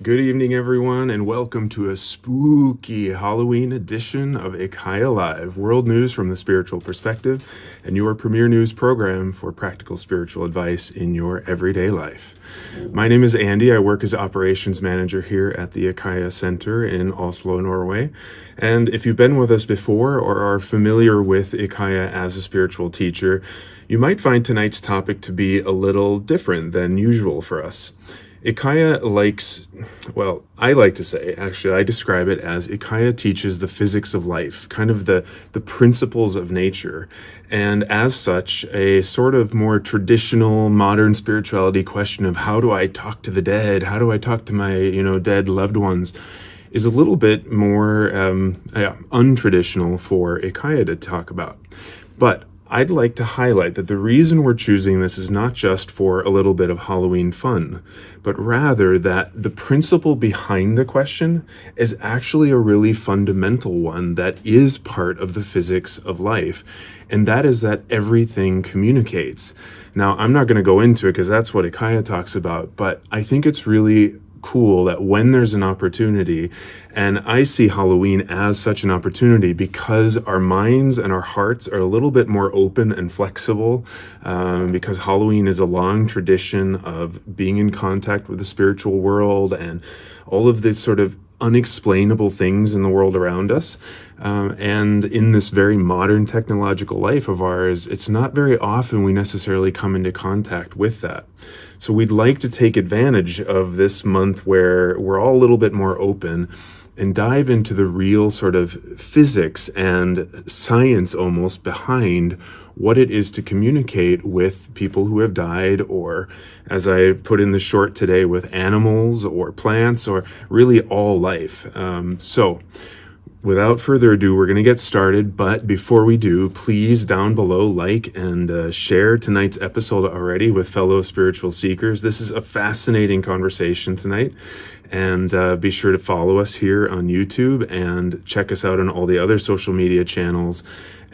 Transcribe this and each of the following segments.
Good evening, everyone, and welcome to a spooky Halloween edition of IKYA Live, world news from the spiritual perspective, and your premier news program for practical spiritual advice in your everyday life. My name is Andy. I work as operations manager here at the IKYA Center in Oslo, Norway. And if you've been with us before or are familiar with IKYA as a spiritual teacher, you might find tonight's topic to be a little different than usual for us. IKYA I like to say, actually, I describe it as IKYA teaches the physics of life, kind of the principles of nature. And as such, a sort of more traditional modern spirituality question of how do I talk to the dead? How do I talk to my, dead loved ones? Is a little bit more untraditional for IKYA to talk about. But I'd like to highlight that the reason we're choosing this is not just for a little bit of Halloween fun, but rather that the principle behind the question is actually a really fundamental one that is part of the physics of life, and that is that everything communicates. Now, I'm not going to go into it because that's what IKYA talks about, but I think it's really cool that when there's an opportunity, and I see Halloween as such an opportunity because our minds and our hearts are a little bit more open and flexible, because Halloween is a long tradition of being in contact with the spiritual world and all of this sort of unexplainable things in the world around us. And in this very modern technological life of ours, it's not very often we necessarily come into contact with that. So we'd like to take advantage of this month where we're all a little bit more open and dive into the real sort of physics and science almost behind what it is to communicate with people who have died, or as I put in the short today, with animals or plants or really all life. So without further ado, we're going to get started. But before we do, please down below like and share tonight's episode already with fellow spiritual seekers. This is a fascinating conversation tonight. And be sure to follow us here on YouTube and check us out on all the other social media channels.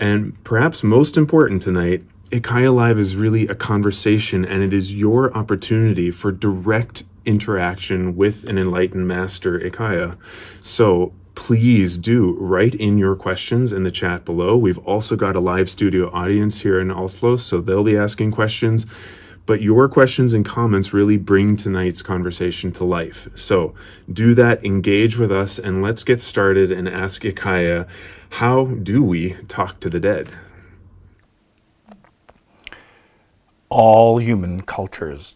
And perhaps most important tonight, IKYA Live is really a conversation, and it is your opportunity for direct interaction with an Enlightened Master IKYA. So please do write in your questions in the chat below. We've also got a live studio audience here in Oslo, so they'll be asking questions. But your questions and comments really bring tonight's conversation to life. So do that, engage with us, and let's get started and ask IKYA, how do we talk to the dead? All human cultures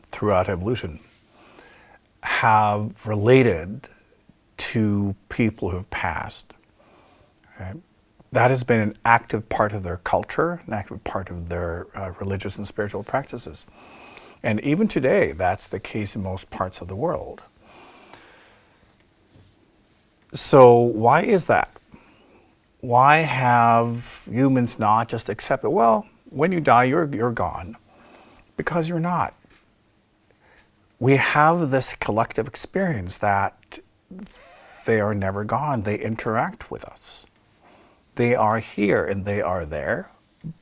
throughout evolution have related to people who have passed. Right? That has been an active part of their culture, an active part of their religious and spiritual practices. And even today, that's the case in most parts of the world. So why is that? Why have humans not just accepted, well, when you die, you're gone? Because you're not. We have this collective experience that they are never gone. They interact with us. They are here and they are there,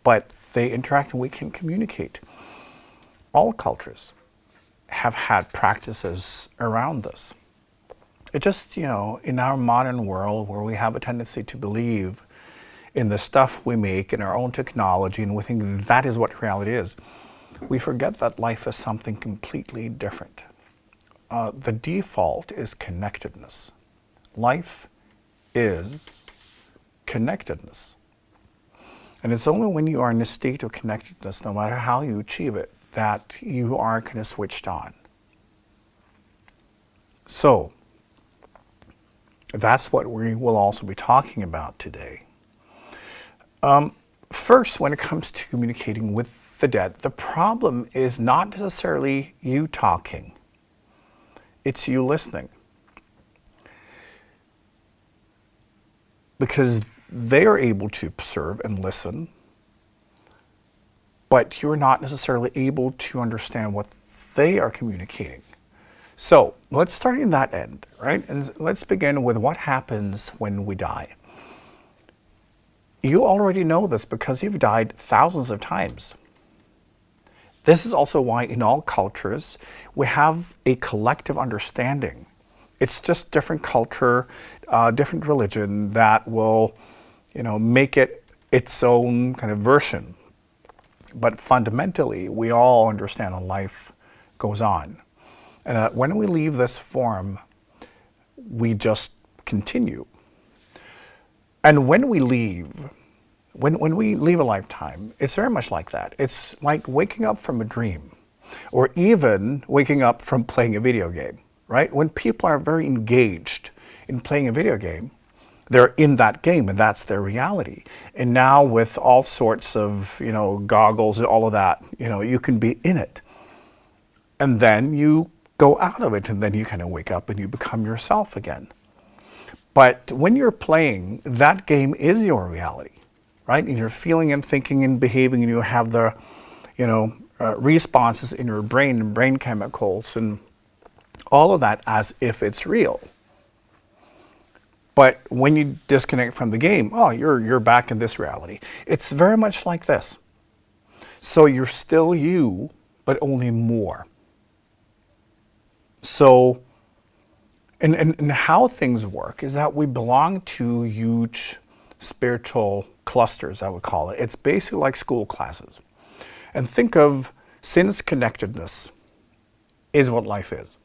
but they interact and we can communicate. All cultures have had practices around this. It just, in our modern world where we have a tendency to believe in the stuff we make, in our own technology, and we think that is what reality is, we forget that life is something completely different. The default is connectedness. Life is connectedness. And it's only when you are in a state of connectedness, no matter how you achieve it, that you are kind of switched on. So, that's what we will also be talking about today. First, when it comes to communicating with the dead, the problem is not necessarily you talking. It's you listening. Because they are able to observe and listen, but you're not necessarily able to understand what they are communicating. So let's start in that end, right? And let's begin with what happens when we die. You already know this because you've died thousands of times. This is also why in all cultures we have a collective understanding. It's just different culture, different religion that will, make it its own kind of version. But fundamentally, we all understand that life goes on. And when we leave this form, we just continue. And when we leave, when we leave a lifetime, it's very much like that. It's like waking up from a dream, or even waking up from playing a video game, right? When people are very engaged in playing a video game, they're in that game and that's their reality. And now with all sorts of, goggles and all of that, you can be in it. And then you go out of it and then you kind of wake up and you become yourself again. But when you're playing, that game is your reality, right? And you're feeling and thinking and behaving, and you have the, responses in your brain and brain chemicals and all of that as if it's real. But when you disconnect from the game, you're back in this reality. It's very much like this. So you're still you, but only more. So, and how things work is that we belong to huge spiritual clusters, I would call it. It's basically like school classes. And think of, since connectedness is what life is,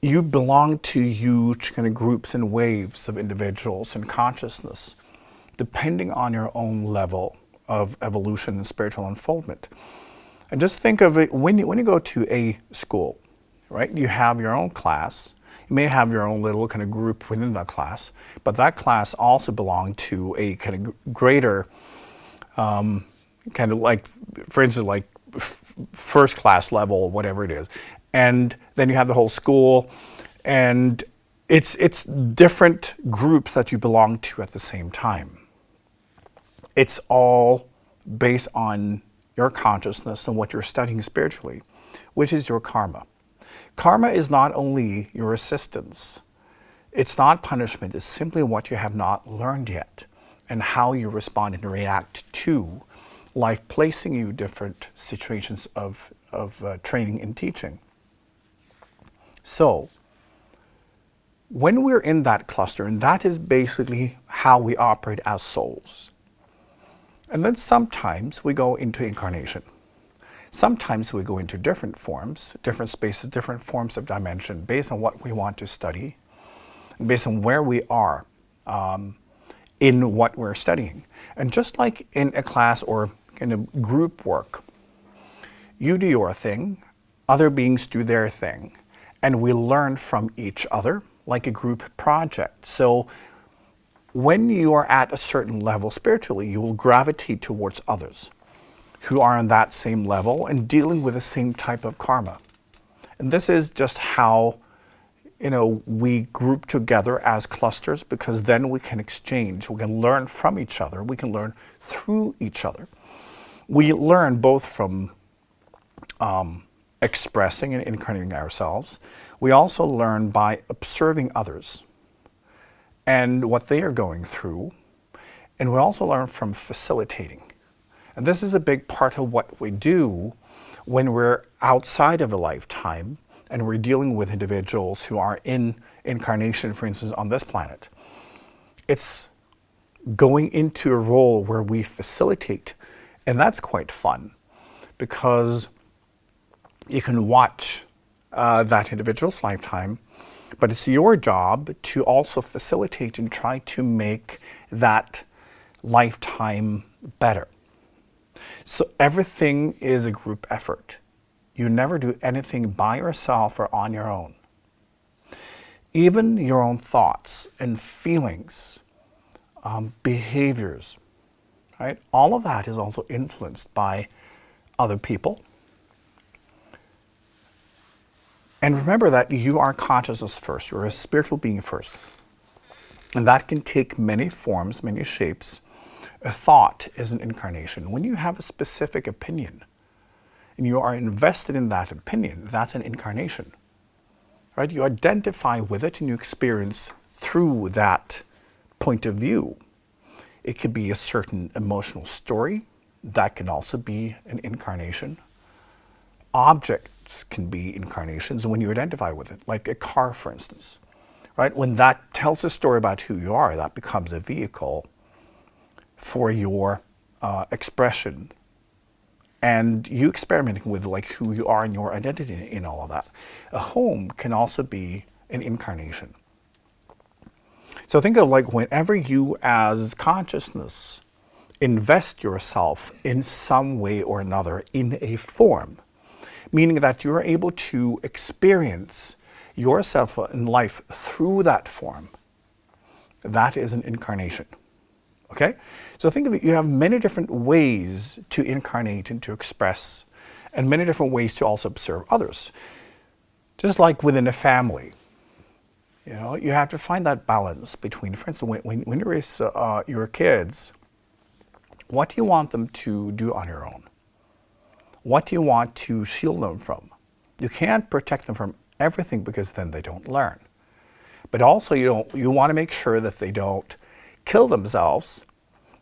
you belong to huge kind of groups and waves of individuals and consciousness, depending on your own level of evolution and spiritual unfoldment. And just think of it, when you go to a school, right? You have your own class. You may have your own little kind of group within that class, but that class also belongs to a kind of greater, kind of like, for instance, like first class level, whatever it is. And then you have the whole school, and it's different groups that you belong to at the same time. It's all based on your consciousness and what you're studying spiritually, which is your karma. Karma is not only your assistance. It's not punishment. It's simply what you have not learned yet and how you respond and react to life placing you different situations of training and teaching. So, when we're in that cluster, and that is basically how we operate as souls. And then sometimes we go into incarnation. Sometimes we go into different forms, different spaces, different forms of dimension based on what we want to study, and based on where we are in what we're studying. And just like in a class or in a group work, you do your thing, other beings do their thing, and we learn from each other like a group project. So when you are at a certain level spiritually, you will gravitate towards others who are on that same level and dealing with the same type of karma. And this is just how, we group together as clusters, because then we can exchange, we can learn from each other, we can learn through each other. We learn both from expressing and incarnating ourselves. We also learn by observing others and what they are going through. And we also learn from facilitating. And this is a big part of what we do when we're outside of a lifetime and we're dealing with individuals who are in incarnation, for instance, on this planet. It's going into a role where we facilitate. And that's quite fun because you can watch that individual's lifetime, but it's your job to also facilitate and try to make that lifetime better. So everything is a group effort. You never do anything by yourself or on your own. Even your own thoughts and feelings, behaviors, right? All of that is also influenced by other people. And remember that you are consciousness first. You're a spiritual being first. And that can take many forms, many shapes. A thought is an incarnation. When you have a specific opinion and you are invested in that opinion, that's an incarnation. Right? You identify with it and you experience through that point of view. It could be a certain emotional story That can also be an incarnation. Objects can be incarnations when you identify with it, like a car, for instance. Right? When that tells a story about who you are, that becomes a vehicle for your expression. And you experimenting with like who you are and your identity in all of that. A home can also be an incarnation. So think of like whenever you as consciousness invest yourself in some way or another in a form, meaning that you're able to experience yourself in life through that form, that is an incarnation. Okay? So think of it, you have many different ways to incarnate and to express, and many different ways to also observe others. Just like within a family, you know, you have to find that balance between, for instance, when you raise your kids, what do you want them to do on their own? What do you want to shield them from? You can't protect them from everything because then they don't learn. But also you want to make sure that they don't kill themselves,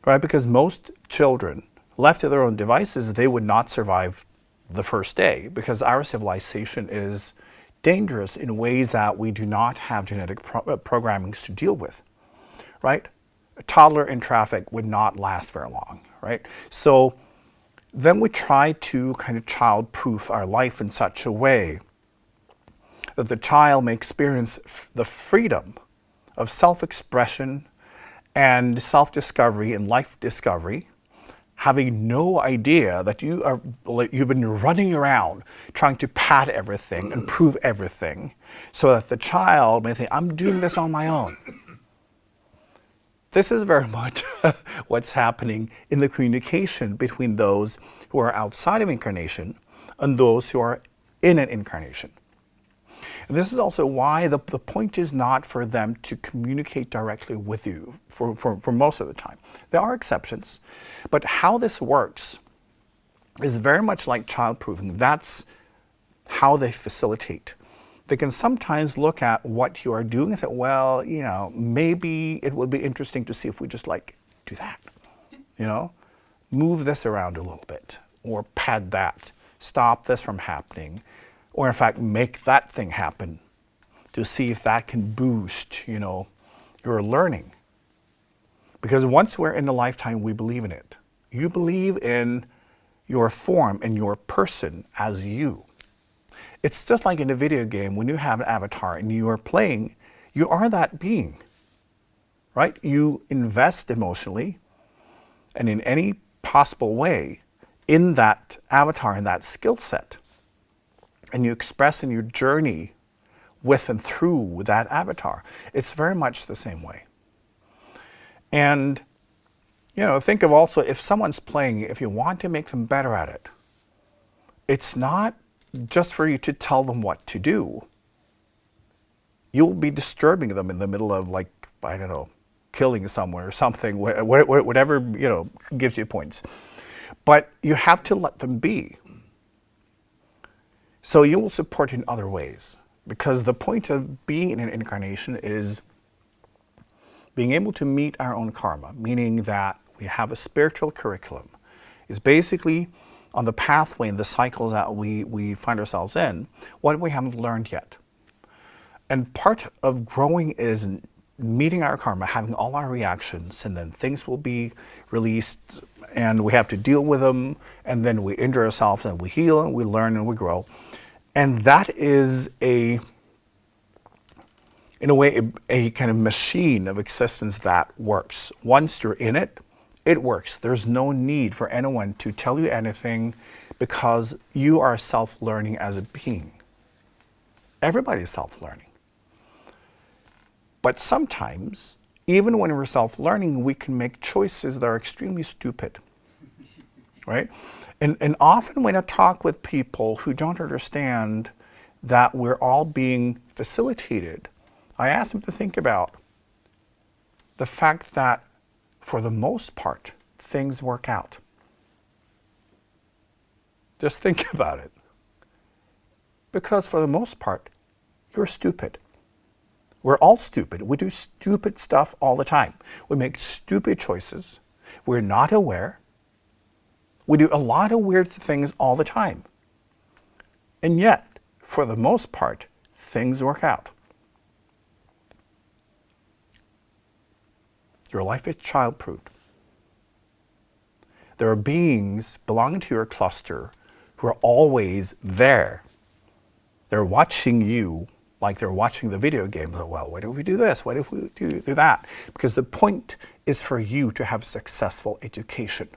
right? Because most children left to their own devices, they would not survive the first day because our civilization is dangerous in ways that we do not have genetic programmings to deal with, right? A toddler in traffic would not last very long, right? So then we try to kind of child-proof our life in such a way that the child may experience the freedom of self-expression and self-discovery and life discovery, having no idea that you've been running around trying to pad everything and prove everything, so that the child may think, I'm doing this on my own. This is very much what's happening in the communication between those who are outside of incarnation and those who are in an incarnation. And this is also why the point is not for them to communicate directly with you for most of the time. There are exceptions, but how this works is very much like child-proofing. That's how they facilitate. They can sometimes look at what you are doing and say, well, you know, maybe it would be interesting to see if we just like do that, you know, move this around a little bit or pad that, stop this from happening, or in fact make that thing happen to see if that can boost, you know, your learning. Because once we're in a lifetime, we believe in it. You believe in your form and your person as you. It's just like in a video game, when you have an avatar and you are playing, you are that being, right? You invest emotionally and in any possible way in that avatar and that skill set. And you express in your journey with and through that avatar. It's very much the same way. And, you know, think of also if someone's playing, if you want to make them better at it, it's not just for you to tell them what to do. You'll be disturbing them in the middle of, like, I don't know, killing someone or something, whatever, you know, gives you points. But you have to let them be. So you will support in other ways, because the point of being in an incarnation is being able to meet our own karma, meaning that we have a spiritual curriculum. It's basically on the pathway and the cycles that we find ourselves in, what we haven't learned yet. And part of growing is meeting our karma, having all our reactions, and then things will be released and we have to deal with them, and then we injure ourselves and we heal and we learn and we grow. And that is in a way, a kind of machine of existence that works. Once you're in it, it works. There's no need for anyone to tell you anything because you are self-learning as a being. Everybody is self-learning. But sometimes, even when we're self-learning, we can make choices that are extremely stupid, right? And often when I talk with people who don't understand that we're all being facilitated, I ask them to think about the fact that for the most part, things work out. Just think about it. Because for the most part, you're stupid. We're all stupid. We do stupid stuff all the time. We make stupid choices. We're not aware. We do a lot of weird things all the time. And yet, for the most part, things work out. Your life is child-proofed. There are beings belonging to your cluster who are always there. They're watching you like they're watching the video game. Well, what if we do this? What if we do that? Because the point is for you to have a successful education.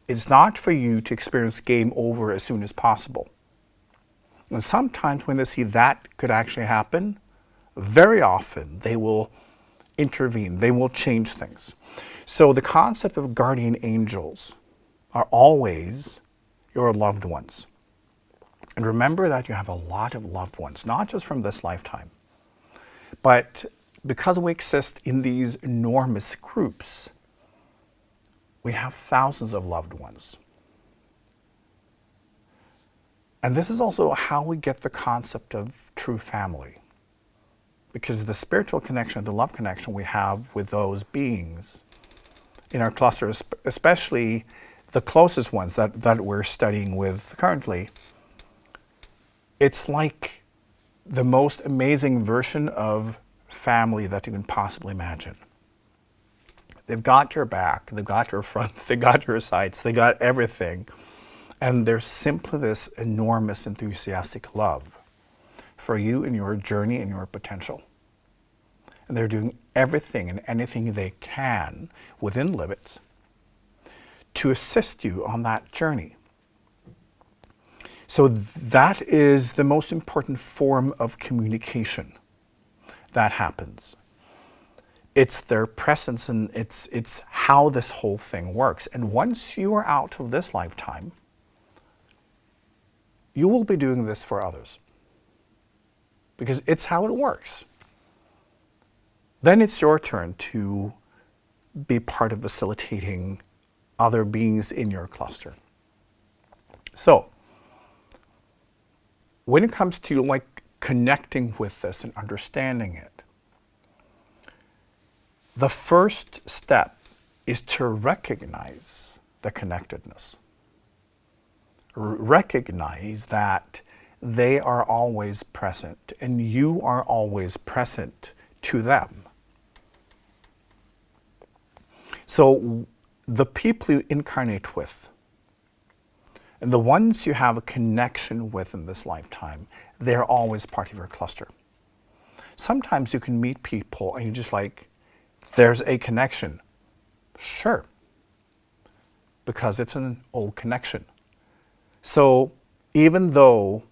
It's not for you to experience game over as soon as possible. And sometimes when they see that could actually happen, very often they will intervene. They will change things. So the concept of guardian angels are always your loved ones. And remember that you have a lot of loved ones, not just from this lifetime, but because we exist in these enormous groups, we have thousands of loved ones. And this is also how we get the concept of true family. Because the spiritual connection, the love connection we have with those beings in our cluster, especially the closest ones that we're studying with currently, it's like the most amazing version of family that you can possibly imagine. They've got your back, they've got your front, they got your sides, they got everything. And there's simply this enormous enthusiastic love for you and your journey and your potential. And they're doing everything and anything they can within limits to assist you on that journey. So that is the most important form of communication that happens. It's their presence and it's how this whole thing works. And once you are out of this lifetime, you will be doing this for others. Because it's how it works. Then it's your turn to be part of facilitating other beings in your cluster. So, when it comes to like connecting with this and understanding it, the first step is to recognize the connectedness. Recognize that they are always present and you are always present to them. So the people you incarnate with and the ones you have a connection with in this lifetime, they're always part of your cluster. Sometimes you can meet people and you're just like, there's a connection. Sure. Because it's an old connection. So even though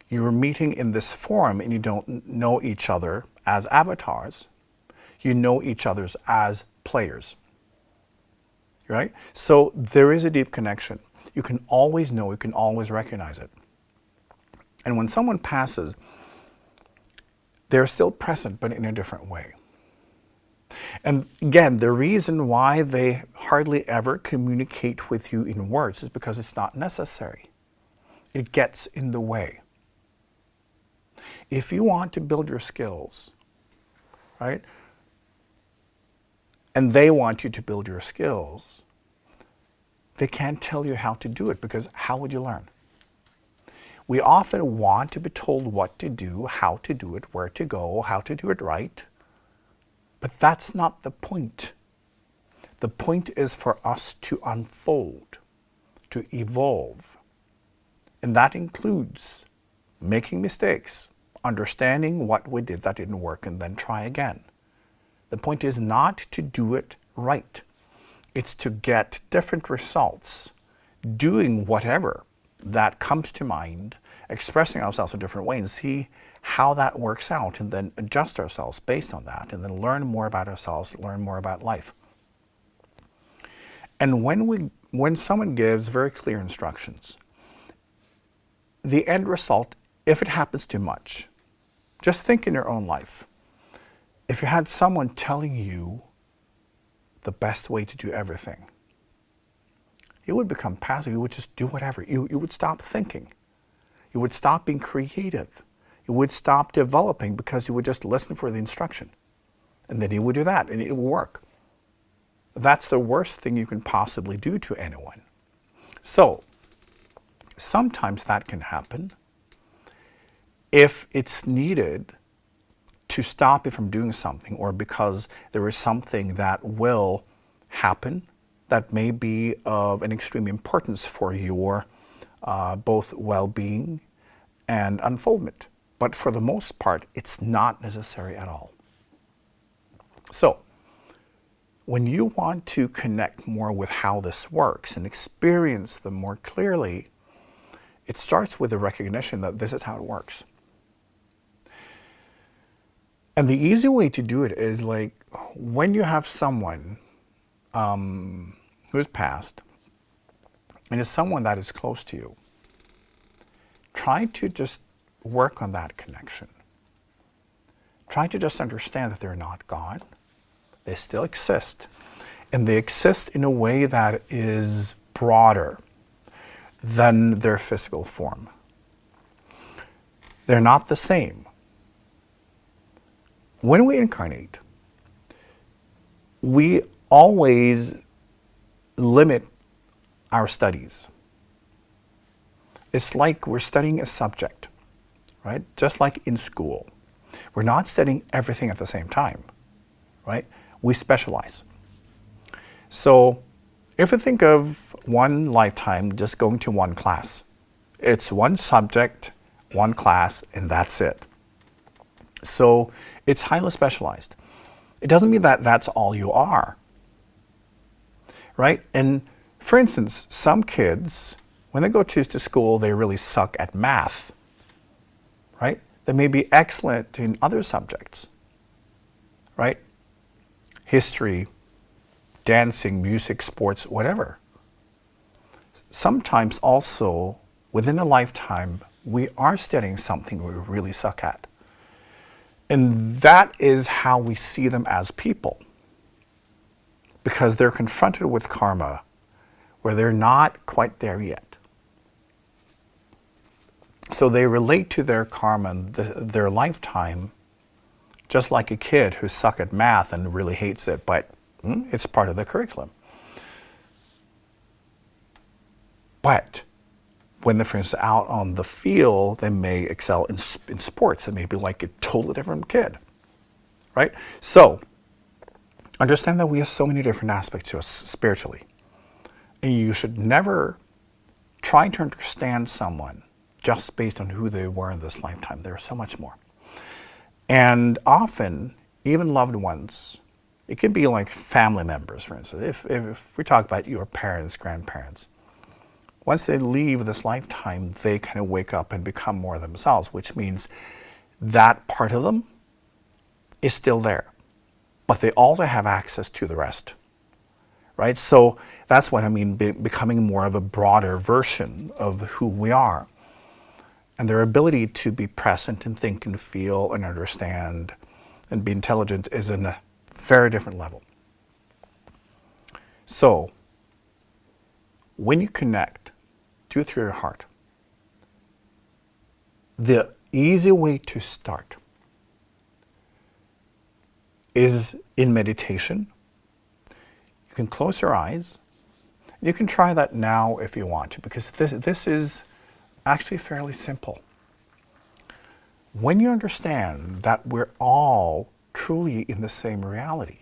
you're meeting in this form and you don't know each other as avatars, you know each other as players. Right? So there is a deep connection. You can always know, you can always recognize it. And when someone passes, they're still present, but in a different way. And again, the reason why they hardly ever communicate with you in words is because it's not necessary. It gets in the way. If you want to build your skills, right, and they want you to build your skills, they can't tell you how to do it because how would you learn? We often want to be told what to do, how to do it, where to go, how to do it right. But that's not the point. The point is for us to unfold, to evolve. And that includes making mistakes, understanding what we did that didn't work, and then try again. The point is not to do it right. It's to get different results, doing whatever that comes to mind, expressing ourselves in a different way and see how that works out and then adjust ourselves based on that and then learn more about ourselves, learn more about life. And when someone gives very clear instructions, the end result, if it happens too much, just think in your own life. If you had someone telling you the best way to do everything, you would become passive. You would just do whatever. You would stop thinking. You would stop being creative. You would stop developing because you would just listen for the instruction. And then you would do that and it would work. That's the worst thing you can possibly do to anyone. So sometimes that can happen if it's needed to stop you from doing something, or because there is something that will happen that may be of an extreme importance for your both well-being and unfoldment. But for the most part, it's not necessary at all. So when you want to connect more with how this works and experience them more clearly, it starts with the recognition that this is how it works. And the easy way to do it is like when you have someone who has passed, and it's someone that is close to you, try to just work on that connection. Try to just understand that they're not gone. They still exist. And they exist in a way that is broader than their physical form. They're not the same. When we incarnate, we always limit our studies. It's like we're studying a subject, right? Just like in school. We're not studying everything at the same time, right? We specialize. So if you think of one lifetime just going to one class, it's one subject, one class, and that's it. So it's highly specialized. It doesn't mean that that's all you are, right? And for instance, some kids, when they go to school, they really suck at math, right? They may be excellent in other subjects, right? History, dancing, music, sports, whatever. Sometimes also, within a lifetime, we are studying something we really suck at. And that is how we see them as people. Because they're confronted with karma where they're not quite there yet. So they relate to their karma and their lifetime just like a kid who sucks at math and really hates it, but it's part of the curriculum. But when they're, for instance, out on the field, they may excel in sports. They may be like a totally different kid, right? So understand that we have so many different aspects to us spiritually. And you should never try to understand someone just based on who they were in this lifetime. There's so much more. And often, even loved ones, it can be like family members, for instance. If we talk about your parents, grandparents, once they leave this lifetime, they kind of wake up and become more themselves, which means that part of them is still there. But they also have access to the rest, right? So that's what I mean, becoming more of a broader version of who we are. And their ability to be present and think and feel and understand and be intelligent is in a very different level. So when you connect, do it through your heart. The easy way to start is in meditation. You can close your eyes. You can try that now if you want to, because this is actually fairly simple. When you understand that we're all truly in the same reality,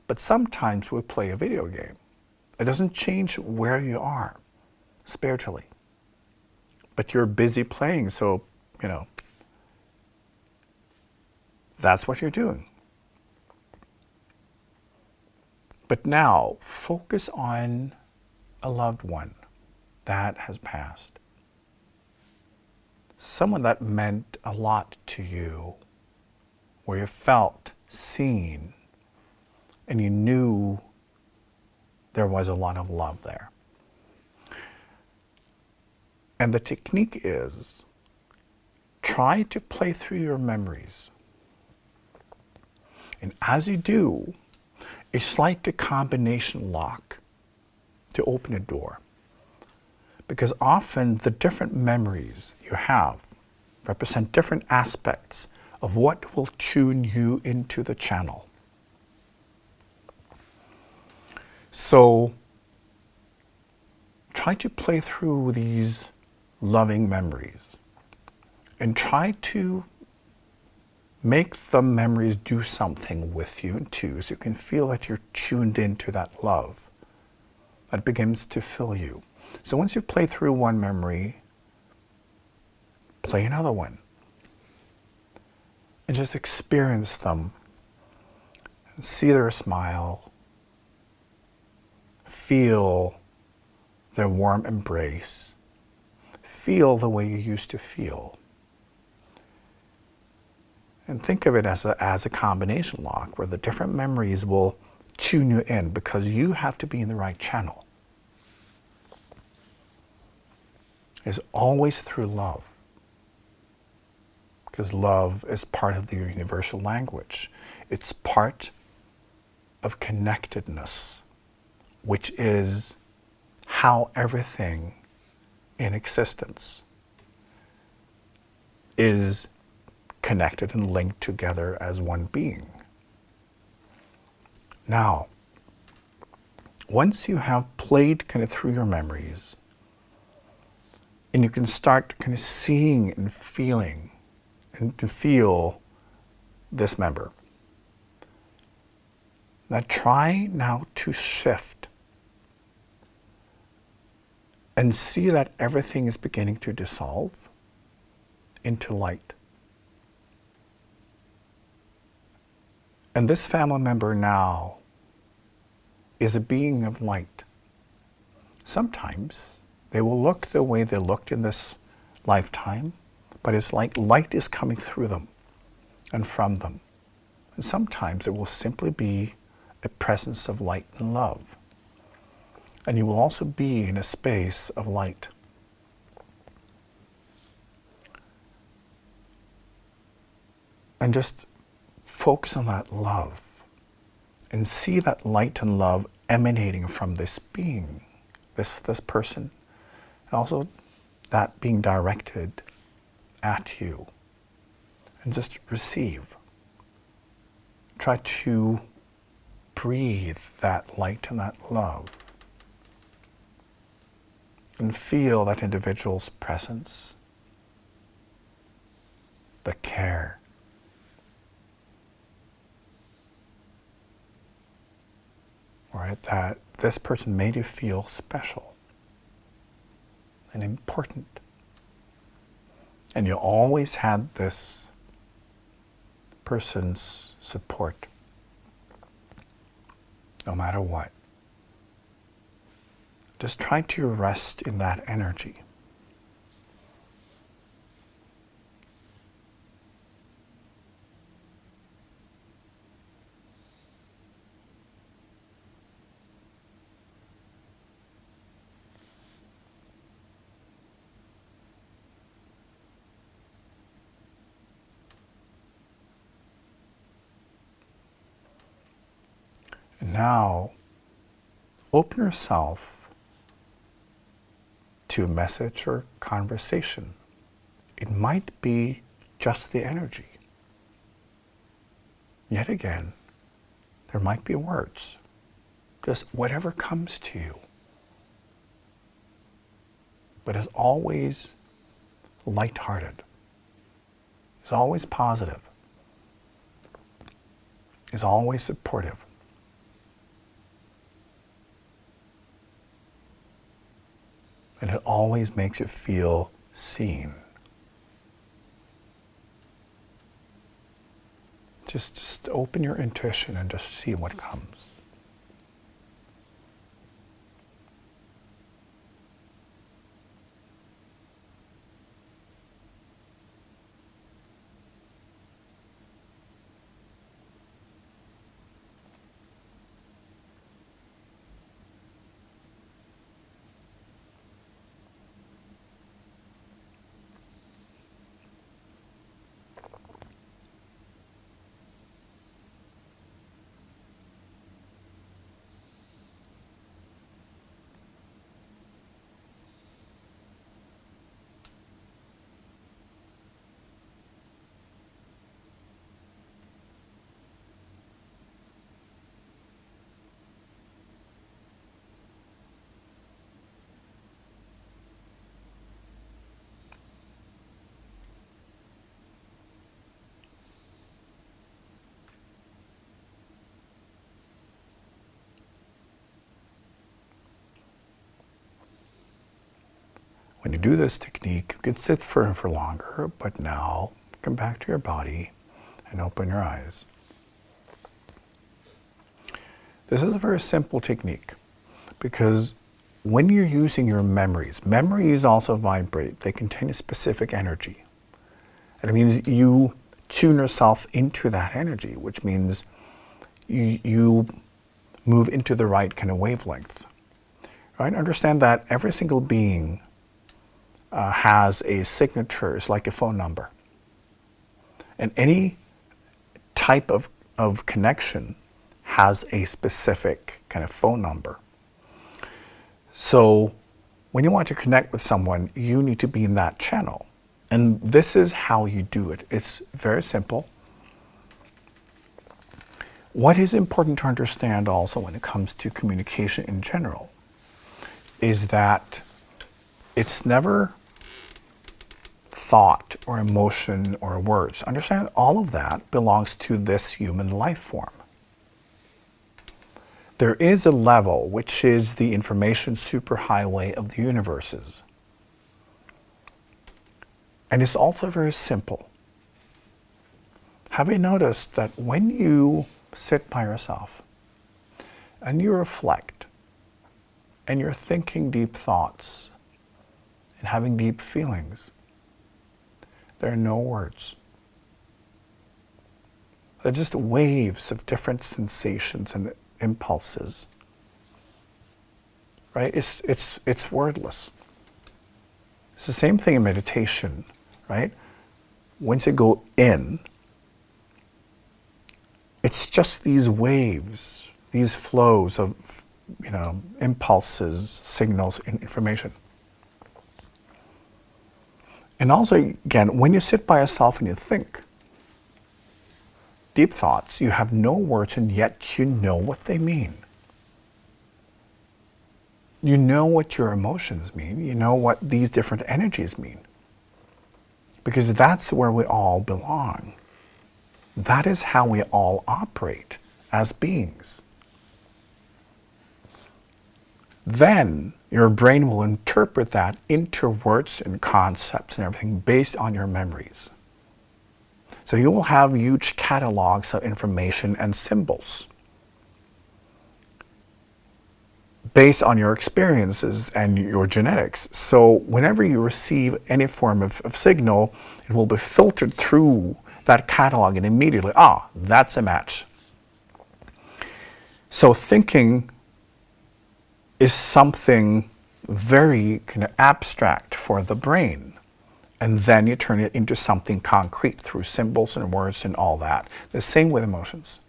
but sometimes we play a video game. It doesn't change where you are spiritually, but you're busy playing, so, that's what you're doing. But now, focus on a loved one that has passed. Someone that meant a lot to you, where you felt seen and you knew there was a lot of love there. And the technique is, try to play through your memories. And as you do, it's like a combination lock to open a door. Because often the different memories you have represent different aspects of what will tune you into the channel. So try to play through these loving memories and try to make the memories do something with you too, so you can feel that you're tuned into that love that begins to fill you. So once you've played through one memory, play another one and just experience them. See their smile, feel their warm embrace, feel the way you used to feel. And think of it as a combination lock where the different memories will tune you in because you have to be in the right channel. It's always through love, because love is part of the universal language. It's part of connectedness, which is how everything in existence is connected and linked together as one being. Now, once you have played kind of through your memories, and you can start kind of seeing and feeling and to feel this member, now try now to shift and see that everything is beginning to dissolve into light. And this family member now is a being of light. Sometimes they will look the way they looked in this lifetime, but it's like light is coming through them and from them. And sometimes it will simply be a presence of light and love. And you will also be in a space of light. And just focus on that love and see that light and love emanating from this being, this person, and also that being directed at you. And just receive. Try to breathe that light and that love and feel that individual's presence, the care, right? That this person made you feel special and important. And you always had this person's support, no matter what. Just try to rest in that energy. And now, open yourself to a message or conversation. It might be just the energy. Yet again, there might be words. Just whatever comes to you. But is always lighthearted. Is always positive. Is always supportive. And it always makes you feel seen. Just open your intuition and just see what comes. When you do this technique, you can sit for longer, but now come back to your body and open your eyes. This is a very simple technique because when you're using your memories also vibrate. They contain a specific energy. And it means you tune yourself into that energy, which means you move into the right kind of wavelength. Right? Understand that every single being has a signature. It's like a phone number. And any type of connection has a specific kind of phone number. So when you want to connect with someone, you need to be in that channel. And this is how you do it. It's very simple. What is important to understand also when it comes to communication in general is that it's never thought or emotion or words. Understand all of that belongs to this human life form. There is a level which is the information superhighway of the universes. And it's also very simple. Have you noticed that when you sit by yourself and you reflect and you're thinking deep thoughts and having deep feelings, there are no words. They're just waves of different sensations and impulses. Right? It's wordless. It's the same thing in meditation, right? Once you go in, it's just these waves, these flows of, impulses, signals, information. And also, again, when you sit by yourself and you think deep thoughts, you have no words, and yet you know what they mean. You know what your emotions mean. You know what these different energies mean. Because that's where we all belong. That is how we all operate as beings. Then your brain will interpret that into words and concepts and everything based on your memories. So you will have huge catalogs of information and symbols based on your experiences and your genetics. So whenever you receive any form of signal, it will be filtered through that catalog and immediately, that's a match. So thinking is something very kind of abstract for the brain. And then you turn it into something concrete through symbols and words and all that. The same with emotions.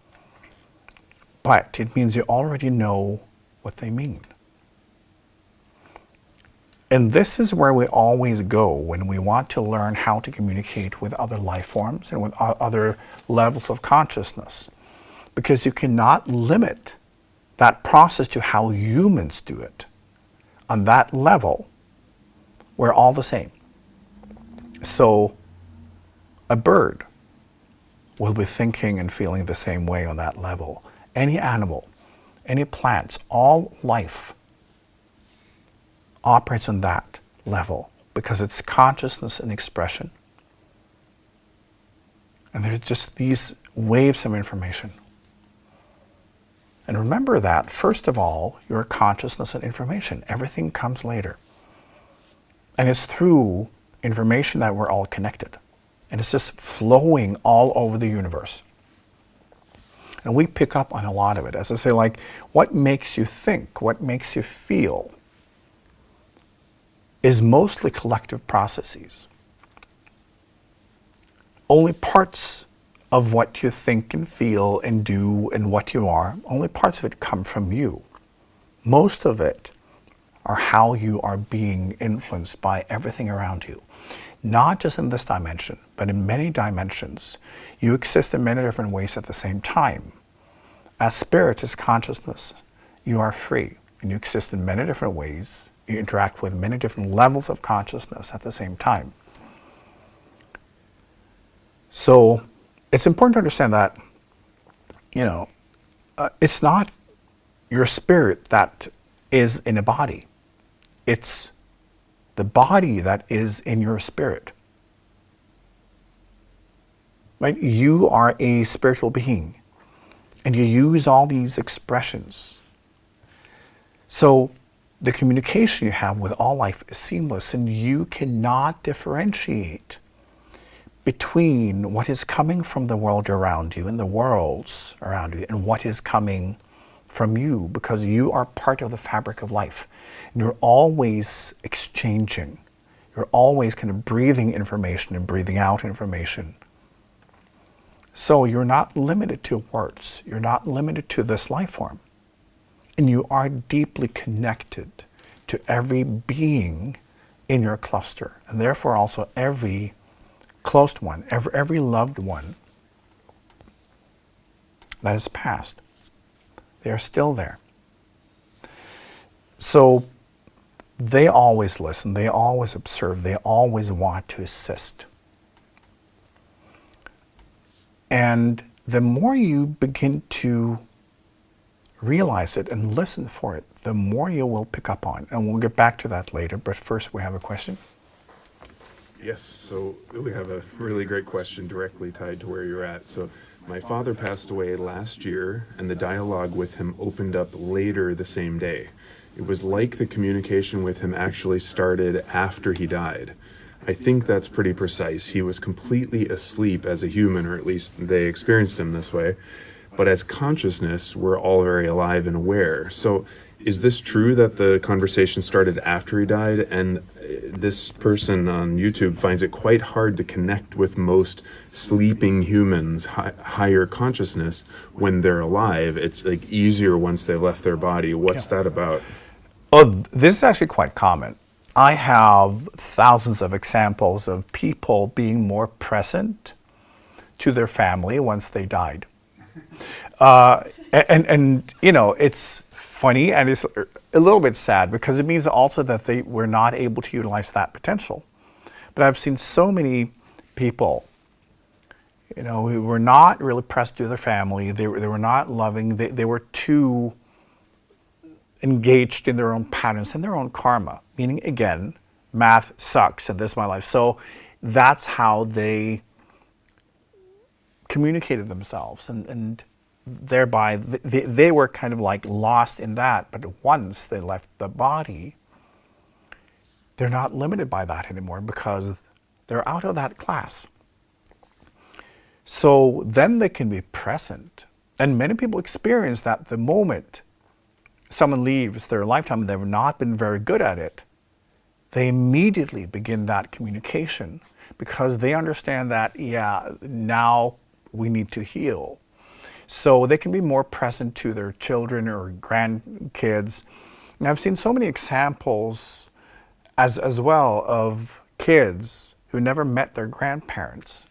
But it means you already know what they mean. And this is where we always go when we want to learn how to communicate with other life forms and with other levels of consciousness. Because you cannot limit that process to how humans do it. On that level, we're all the same. So a bird will be thinking and feeling the same way on that level. Any animal, any plants, all life operates on that level because it's consciousness and expression. And there's just these waves of information. And remember that, first of all, your consciousness and information. Everything comes later. And it's through information that we're all connected. And it's just flowing all over the universe. And we pick up on a lot of it. As I say, like, what makes you think, what makes you feel, is mostly collective processes. Only parts of what you think and feel and do and what you are, only parts of it come from you. Most of it are how you are being influenced by everything around you. Not just in this dimension, but in many dimensions. You exist in many different ways at the same time. As spirit, as consciousness, you are free, and you exist in many different ways. You interact with many different levels of consciousness at the same time. So it's important to understand that, it's not your spirit that is in a body. It's the body that is in your spirit. Right? You are a spiritual being, and you use all these expressions. So the communication you have with all life is seamless, and you cannot differentiate between what is coming from the world around you and the worlds around you and what is coming from you, because you are part of the fabric of life. And you're always exchanging. You're always kind of breathing information and breathing out information. So you're not limited to words. You're not limited to this life form. And you are deeply connected to every being in your cluster, and therefore also every close one, every loved one that has passed. They are still there. So they always listen, they always observe, they always want to assist. And the more you begin to realize it and listen for it, the more you will pick up on. And we'll get back to that later, but first we have a question. Yes, so we have a really great question directly tied to where you're at. So my father passed away last year, and the dialogue with him opened up later the same day. It was like the communication with him actually started after he died. I think that's pretty precise. He was completely asleep as a human, or at least they experienced him this way. But as consciousness, we're all very alive and aware. So is this true that the conversation started after he died? And this person on YouTube finds it quite hard to connect with most sleeping humans, higher consciousness, when they're alive. It's like easier once they left their body. What's that about? Oh, this is actually quite common. I have thousands of examples of people being more present to their family once they died. And you know, it's funny and it's a little bit sad, because it means also that they were not able to utilize that potential. But I've seen so many people, you know, who were not really present to their family. They were not loving. They were too engaged in their own patterns and their own karma. Meaning, again, math sucks and this is my life. So that's how they communicated themselves, and thereby they were kind of like lost in that. But once they left the body, they're not limited by that anymore, because they're out of that class. So then they can be present. And many people experience that the moment someone leaves their lifetime and they've not been very good at it, they immediately begin that communication, because they understand that, yeah, now we need to heal. So they can be more present to their children or grandkids. And I've seen so many examples as well of kids who never met their grandparents.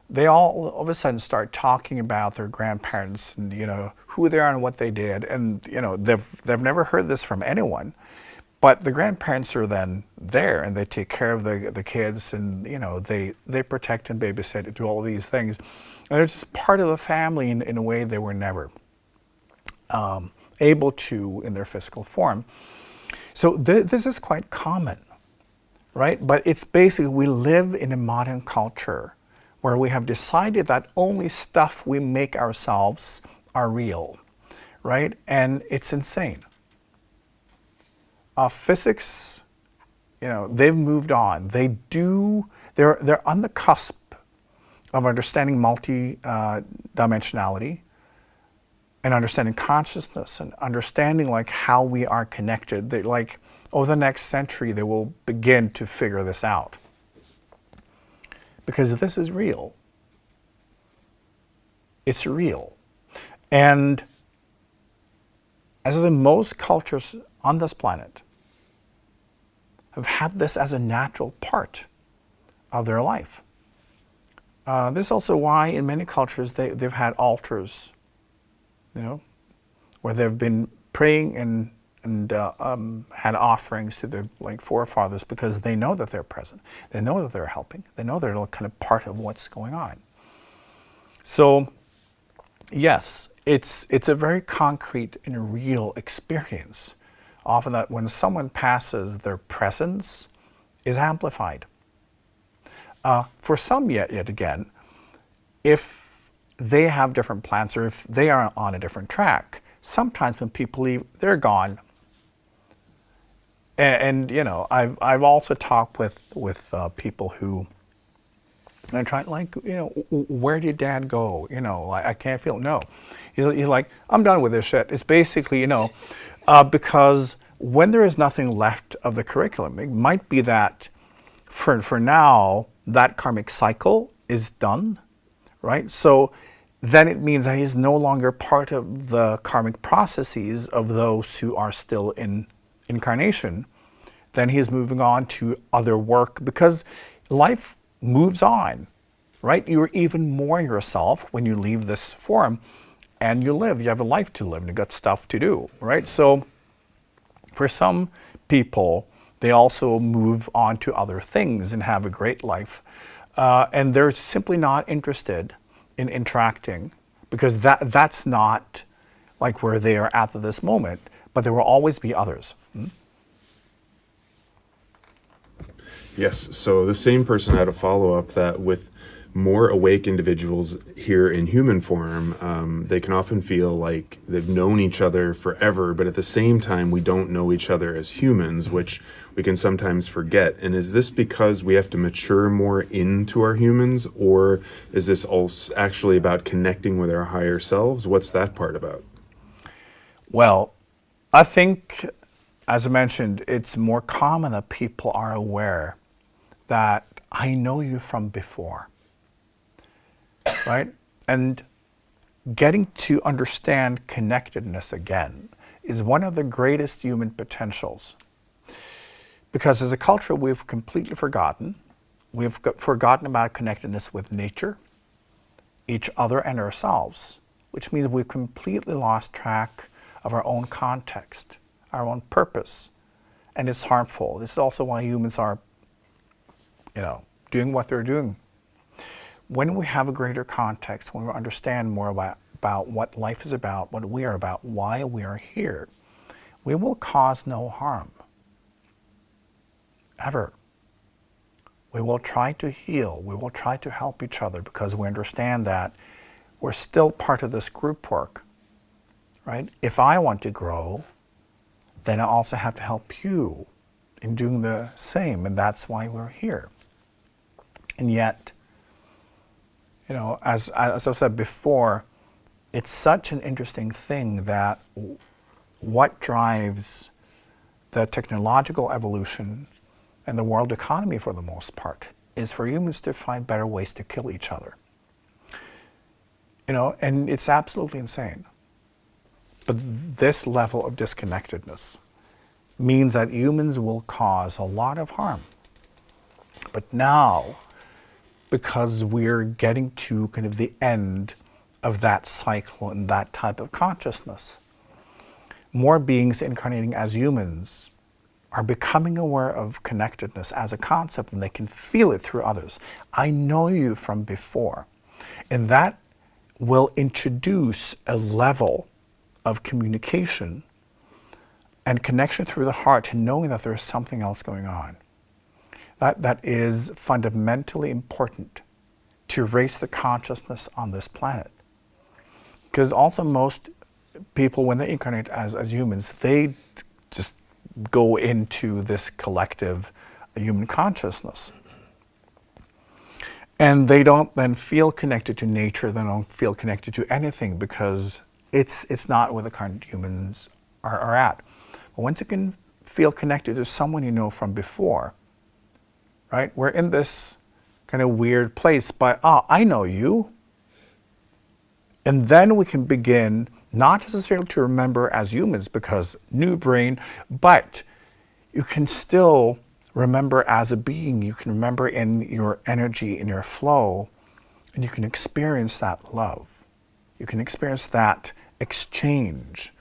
They all of a sudden start talking about their grandparents and, you know, who they are and what they did. And, you know, they've never heard this from anyone. But the grandparents are then there, and they take care of the kids, and, you know, they protect and babysit and do all of these things. And they're just part of the family in a way they were never able to in their physical form. So this is quite common, right? But it's basically, we live in a modern culture where we have decided that only stuff we make ourselves are real, right? And it's insane. Physics, you know, they've moved on. They're on the cusp of understanding multi-dimensionality and understanding consciousness and understanding like how we are connected. They, like, over the next century, they will begin to figure this out, because this is real. It's real. And as in most cultures on this planet, have had this as a natural part of their life. This is also why in many cultures they've had altars, you know, where they've been praying and had offerings to their forefathers, because they know that they're present. They know that they're helping. They know they're kind of part of what's going on. So yes, it's a very concrete and real experience. Often that when someone passes, their presence is amplified. For some, yet again, if they have different plans or if they are on a different track, sometimes when people leave, they're gone. And you know, I've also talked with people who are trying, like, you know, where did Dad go? You know, I can't feel. No, he's like, I'm done with this shit. It's basically, you know, because when there is nothing left of the curriculum, it might be that for now that karmic cycle is done, right? So then it means that he's no longer part of the karmic processes of those who are still in incarnation. Then he's moving on to other work because life moves on, right? You're even more yourself when you leave this form and you live. You have a life to live and you got stuff to do, right? So for some people, they also move on to other things and have a great life. And they're simply not interested in interacting because that's not like where they are at this moment, but there will always be others. Yes, so the same person had a follow-up that with more awake individuals here in human form, they can often feel like they've known each other forever, but at the same time, we don't know each other as humans, which we can sometimes forget. And is this because we have to mature more into our humans, or is this also actually about connecting with our higher selves? What's that part about? Well, I think, as I mentioned, it's more common that people are aware that I know you from before, right? And getting to understand connectedness again is one of the greatest human potentials. Because as a culture, we've completely forgotten. We've forgotten about connectedness with nature, each other, and ourselves, which means we've completely lost track of our own context, our own purpose, and it's harmful. This is also why humans are, you know, doing what they're doing. When we have a greater context, when we understand more about what life is about, what we are about, why we are here, we will cause no harm. Ever. We will try to heal. We will try to help each other because we understand that we're still part of this group work, right? If I want to grow, then I also have to help you in doing the same, and that's why we're here. And yet, you know, as I said before, it's such an interesting thing that what drives the technological evolution and the world economy for the most part is for humans to find better ways to kill each other. You know, and it's absolutely insane. But this level of disconnectedness means that humans will cause a lot of harm. But now, because we're getting to kind of the end of that cycle and that type of consciousness, more beings incarnating as humans are becoming aware of connectedness as a concept, and they can feel it through others. I know you from before. And that will introduce a level of communication and connection through the heart, and knowing that there's something else going on. That is fundamentally important to raise the consciousness on this planet. Because also most people, when they incarnate as humans, they just go into this collective human consciousness. And they don't then feel connected to nature, they don't feel connected to anything because it's not where the current humans are at. But once you can feel connected to someone you know from before, right? We're in this kind of weird place, but I know you. And then we can begin not necessarily to remember as humans because new brain, but you can still remember as a being. You can remember in your energy, in your flow, and you can experience that love. You can experience that exchange,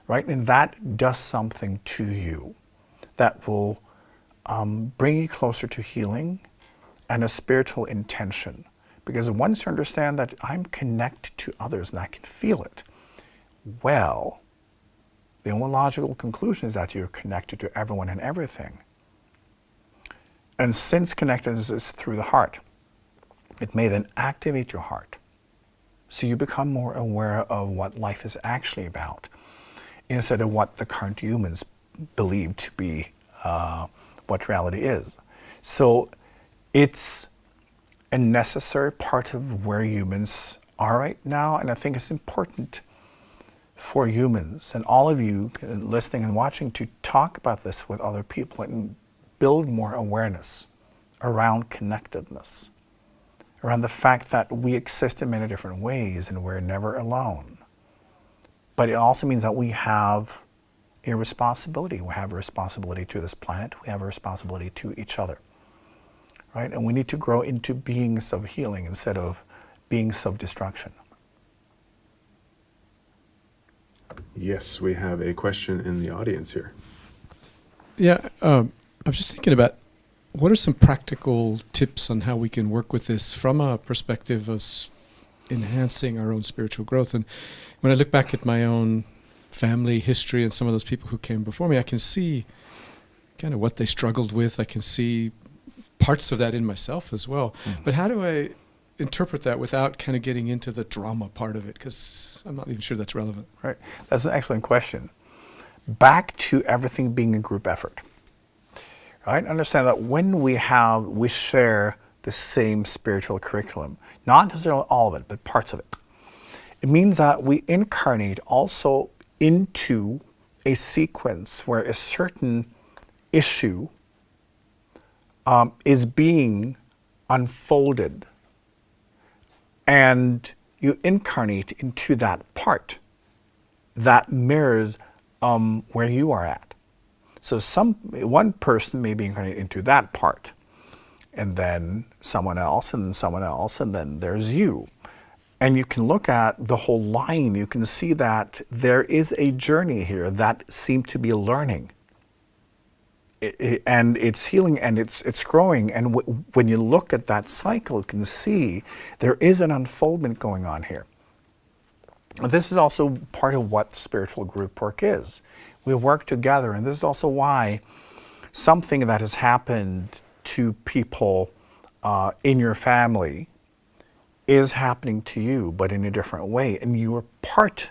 right? And that does something to you that will bring you closer to healing and a spiritual intention. Because once you understand that I'm connected to others and I can feel it, well, the only logical conclusion is that you're connected to everyone and everything. And since connectedness is through the heart, it may then activate your heart. So you become more aware of what life is actually about, instead of what the current humans believe to be what reality is. So it's a necessary part of where humans are right now, and I think it's important for humans and all of you listening and watching to talk about this with other people and build more awareness around connectedness, around the fact that we exist in many different ways and we're never alone. But it also means that we have a responsibility. We have a responsibility to this planet. We have a responsibility to each other, right? And we need to grow into beings of healing instead of beings of destruction. Yes, we have a question in the audience here. Yeah, I was just thinking about what are some practical tips on how we can work with this from a perspective of enhancing our own spiritual growth. And when I look back at my own family history and some of those people who came before me, I can see kind of what they struggled with. I can see parts of that in myself as well. Mm-hmm. But how do I interpret that without kind of getting into the drama part of it? Because I'm not even sure that's relevant. Right. That's an excellent question. Back to everything being a group effort. Right? Understand that when we share the same spiritual curriculum, not necessarily all of it, but parts of it. It means that we incarnate also into a sequence where a certain issue is being unfolded, and you incarnate into that part that mirrors where you are at. So one person may be incarnated into that part, and then someone else, and then someone else, and then there's you. And you can look at the whole line. You can see that there is a journey here that seems to be learning. And it's healing, and it's growing. And when you look at that cycle, you can see there is an unfoldment going on here. This is also part of what spiritual group work is. We work together, and this is also why something that has happened to people in your family is happening to you, but in a different way, and you are part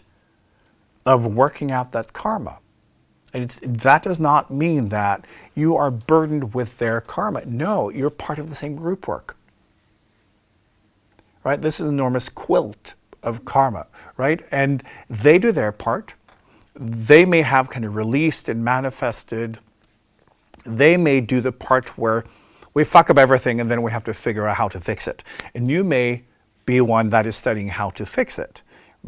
of working out that karma. And that does not mean that you are burdened with their karma. No, you're part of the same group work. Right? This is an enormous quilt of karma, right? And they do their part. They may have kind of released and manifested. They may do the part where we fuck up everything and then we have to figure out how to fix it. And you may be one that is studying how to fix it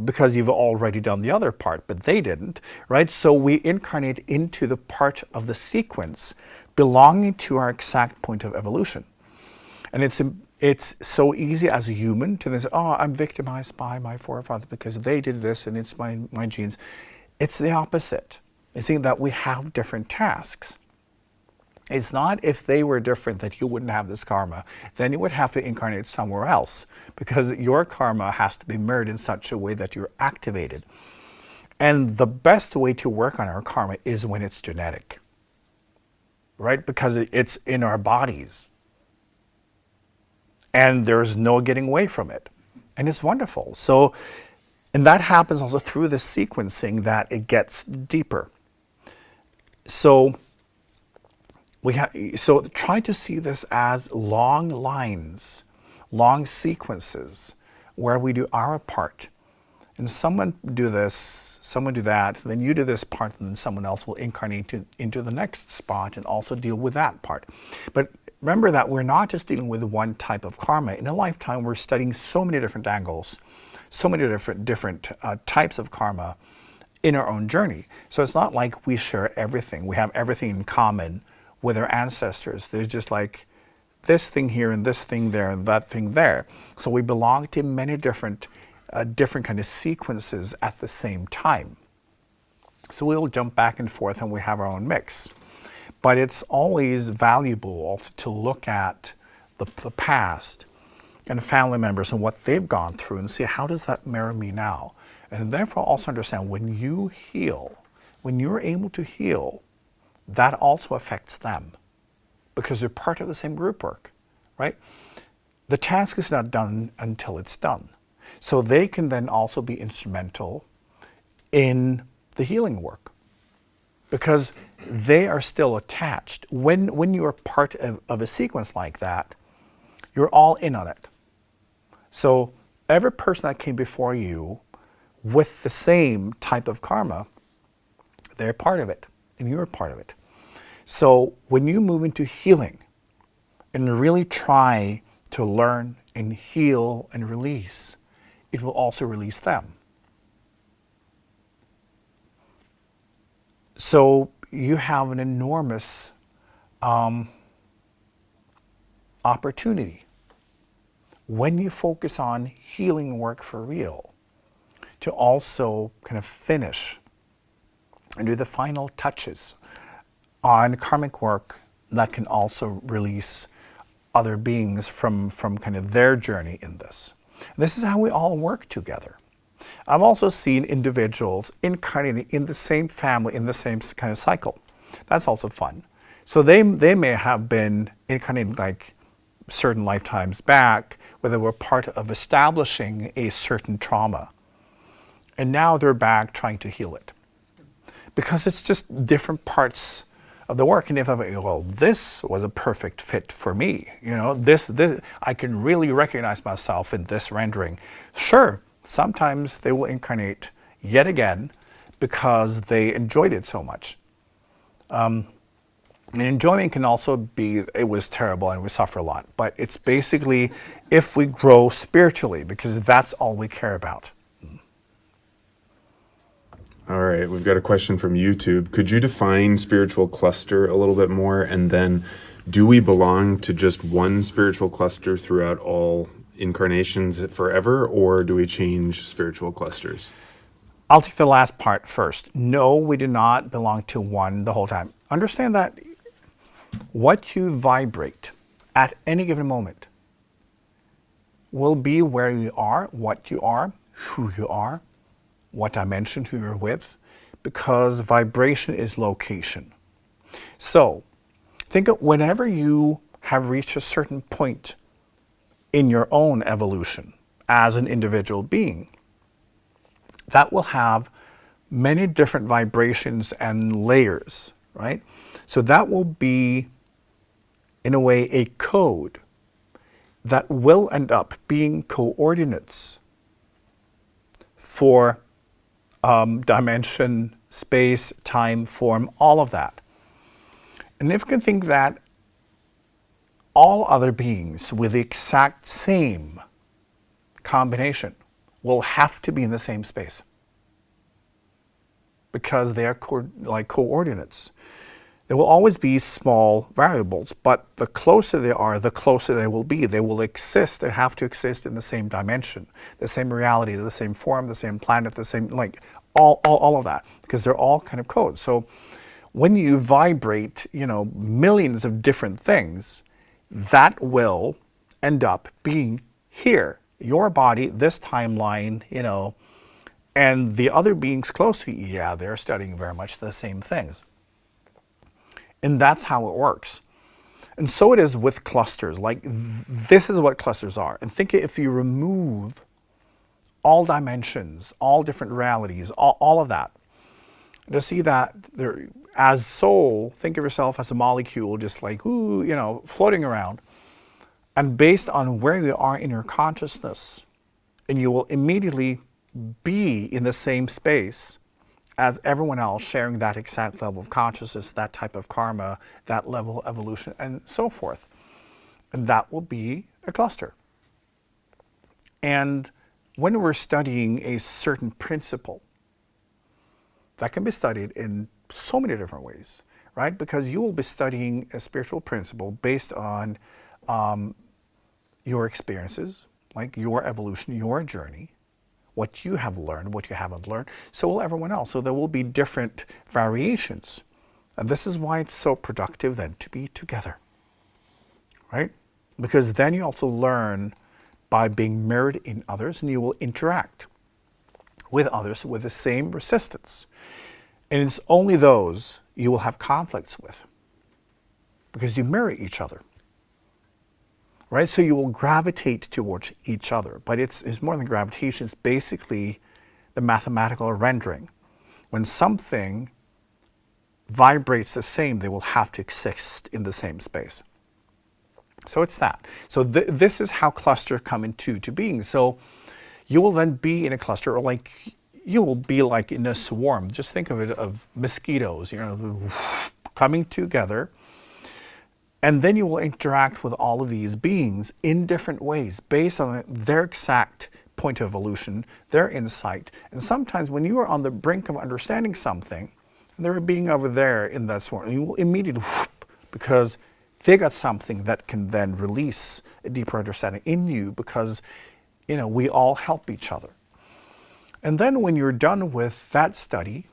because you've already done the other part, but they didn't, right? So we incarnate into the part of the sequence belonging to our exact point of evolution. And it's so easy as a human to say, oh, I'm victimized by my forefathers because they did this and it's my genes. It's the opposite. It's saying that we have different tasks. It's not if they were different that you wouldn't have this karma. Then you would have to incarnate somewhere else because your karma has to be mirrored in such a way that you're activated. And the best way to work on our karma is when it's genetic, right? Because it's in our bodies. And there's no getting away from it. And it's wonderful. So, and that happens also through the sequencing that it gets deeper. So try to see this as long lines, long sequences where we do our part. And someone do this, someone do that, then you do this part, and then someone else will incarnate into the next spot and also deal with that part. But remember that we're not just dealing with one type of karma. In a lifetime, we're studying so many different angles, so many different types of karma in our own journey. So it's not like we share everything. We have everything in common with our ancestors. There's just like this thing here and this thing there and that thing there. So we belong to many different kind of sequences at the same time. So we'll jump back and forth and we have our own mix. But it's always valuable also to look at the past and family members and what they've gone through and see how does that mirror me now. And therefore also understand when you heal, when you're able to heal, that also affects them. because they're part of the same group work, right? The task is not done until it's done. So they can then also be instrumental in the healing work because they are still attached. When you're part of a sequence like that, you're all in on it. So every person that came before you with the same type of karma, they're part of it, and you're part of it. So when you move into healing and really try to learn and heal and release, it will also release them. So you have an enormous opportunity when you focus on healing work for real to also kind of finish and do the final touches on karmic work that can also release other beings from kind of their journey in this. This is how we all work together. I've also seen individuals incarnating in the same family, in the same kind of cycle. That's also fun. So they may have been incarnating like certain lifetimes back where they were part of establishing a certain trauma. And now they're back trying to heal it. Because it's just different parts of the work. And if I'm like, well, this was a perfect fit for me, you know, this I can really recognize myself in this rendering. Sure, sometimes they will incarnate yet again because they enjoyed it so much. And enjoyment can also be, it was terrible and we suffer a lot. But it's basically if we grow spiritually, because that's all we care about. All right, we've got a question from YouTube. Could you define spiritual cluster a little bit more? And then, do we belong to just one spiritual cluster throughout all incarnations forever, or do we change spiritual clusters? I'll take the last part first. No, we do not belong to one the whole time. Understand that what you vibrate at any given moment will be where you are, what you are, who you are, what dimension, who you're with, because vibration is location. So think of whenever you have reached a certain point in your own evolution as an individual being, that will have many different vibrations and layers, right? So that will be, in a way, a code that will end up being coordinates for dimension, space, time, form, all of that. And if you can think that all other beings with the exact same combination will have to be in the same space because they are like coordinates. There will always be small variables, but the closer they are, the closer they will be. They will exist. They have to exist in the same dimension, the same reality, the same form, the same planet, the same, like all of that, because they're all kind of codes. So when you vibrate, you know, millions of different things, that will end up being here, your body, this timeline, you know, and the other beings close to you, yeah, they're studying very much the same things. And that's how it works. And so it is with clusters. Like, this is what clusters are. And think if you remove all dimensions, all different realities, all of that, to see that there, as soul, think of yourself as a molecule, just like, ooh, you know, floating around. And based on where you are in your consciousness, and you will immediately be in the same space as everyone else, sharing that exact level of consciousness, that type of karma, that level of evolution, and so forth. And that will be a cluster. And when we're studying a certain principle, that can be studied in so many different ways, right? Because you will be studying a spiritual principle based on your experiences, like your evolution, your journey, what you have learned, what you haven't learned, so will everyone else. So there will be different variations. And this is why it's so productive then to be together, right? Because then you also learn by being mirrored in others, and you will interact with others with the same resistance. And it's only those you will have conflicts with. because you mirror each other. Right? So you will gravitate towards each other. But it's more than gravitation. It's basically the mathematical rendering. When something vibrates the same, they will have to exist in the same space. So it's that. So this is how clusters come into being. So you will then be in a cluster, or like you will be like in a swarm. Just think of it of mosquitoes, coming together. And then you will interact with all of these beings in different ways based on their exact point of evolution, their insight. And sometimes when you are on the brink of understanding something, and there are a being over there in that swarm, you will immediately, because they got something that can then release a deeper understanding in you, because we all help each other. And then when you're done with that study,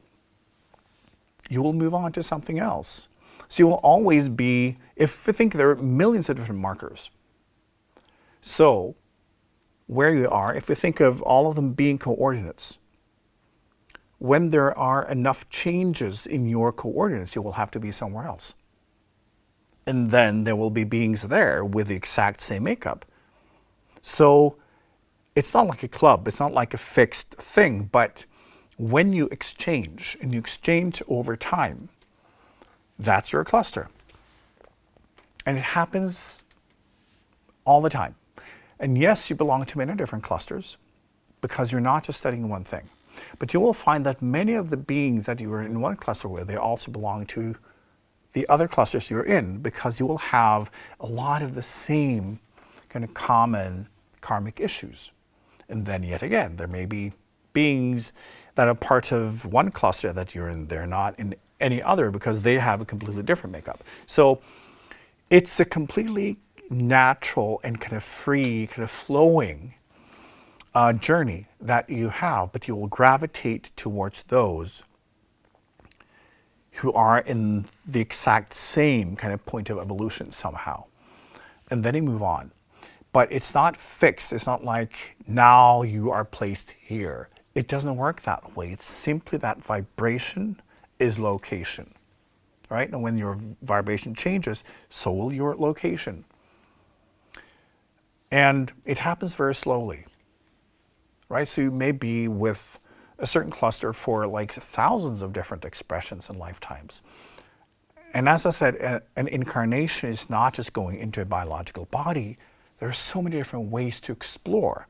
you will move on to something else. So you will always be, if you think there are millions of different markers. So where you are, if you think of all of them being coordinates, when there are enough changes in your coordinates, you will have to be somewhere else. And then there will be beings there with the exact same makeup. So it's not like a club, it's not like a fixed thing, but when you exchange, and you exchange over time, that's your cluster. And it happens all the time. And yes, you belong to many different clusters, because you're not just studying one thing. But you will find that many of the beings that you are in one cluster with, they also belong to the other clusters you're in, because you will have a lot of the same kind of common karmic issues. And then yet again, there may be beings that are part of one cluster that you're in, they're not in any other, because they have a completely different makeup. So it's a completely natural and kind of free, kind of flowing journey that you have, but you will gravitate towards those who are in the exact same kind of point of evolution somehow. And then you move on. But it's not fixed. It's not like now you are placed here. It doesn't work that way. It's simply that vibration is location, right? And when your vibration changes, so will your location. And it happens very slowly, right? So you may be with a certain cluster for like thousands of different expressions and lifetimes. And as I said, an incarnation is not just going into a biological body. There are so many different ways to explore.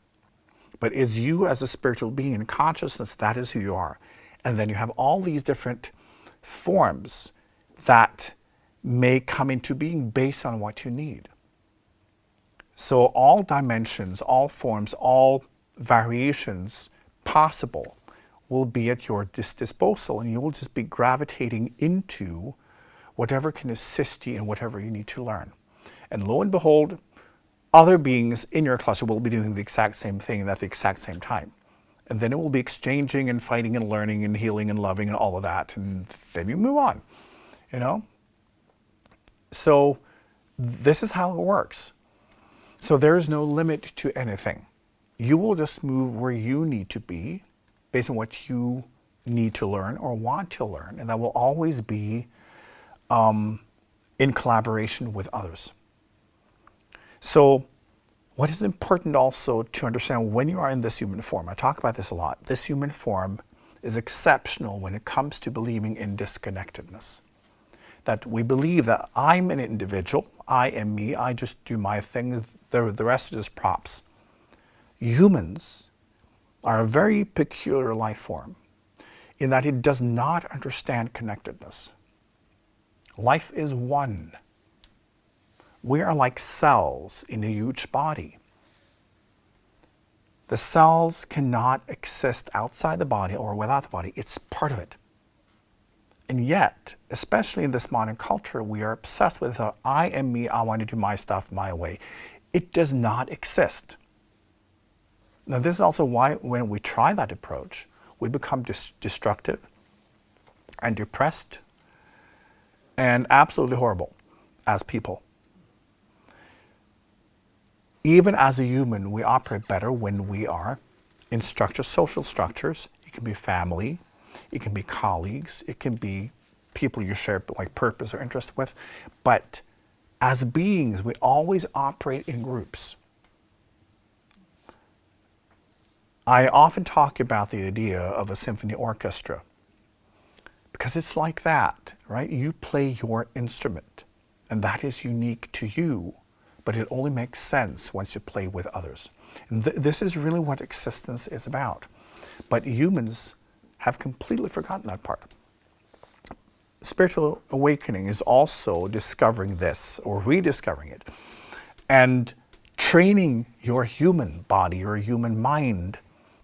But as you as a spiritual being in consciousness, that is who you are. And then you have all these different forms that may come into being based on what you need. So all dimensions, all forms, all variations possible will be at your disposal, and you will just be gravitating into whatever can assist you in whatever you need to learn. And lo and behold, other beings in your cluster will be doing the exact same thing at the exact same time. And then it will be exchanging and fighting and learning and healing and loving and all of that. And then you move on, So this is how it works. So there is no limit to anything. You will just move where you need to be based on what you need to learn or want to learn. And that will always be in collaboration with others. So what is important also to understand when you are in this human form, I talk about this a lot, this human form is exceptional when it comes to believing in disconnectedness. That we believe that I'm an individual, I am me, I just do my thing, the rest is just props. Humans are a very peculiar life form in that it does not understand connectedness. Life is one. We are like cells in a huge body. The cells cannot exist outside the body or without the body. It's part of it. And yet, especially in this modern culture, we are obsessed with I am me, I want to do my stuff my way. It does not exist. Now, this is also why when we try that approach, we become destructive and depressed and absolutely horrible as people. Even as a human, we operate better when we are in structures, social structures. It can be family, it can be colleagues, it can be people you share like purpose or interest with. But As beings, we always operate in groups. I often talk about the idea of a symphony orchestra because it's like that, right? You play your instrument, and that is unique to you, but it only makes sense once you play with others. And this is really what existence is about. But humans have completely forgotten that part. Spiritual awakening is also discovering this, or rediscovering it, and training your human body, your human mind,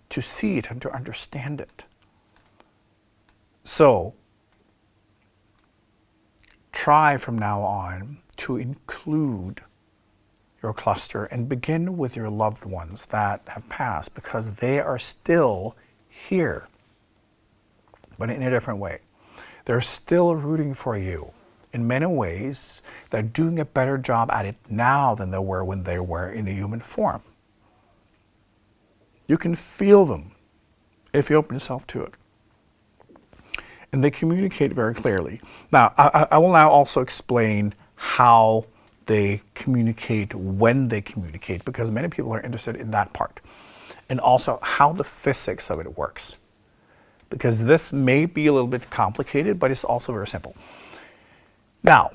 to see it and to understand it. So, try from now on to include your cluster and begin with your loved ones that have passed, because they are still here, but in a different way. They're still rooting for you. In many ways, they're doing a better job at it now than they were when they were in a human form. You can feel them if you open yourself to it. And they communicate very clearly. Now, I will now also explain how they communicate when they communicate, because many people are interested in that part. And also how the physics of it works. Because this may be a little bit complicated, but it's also very simple. Now,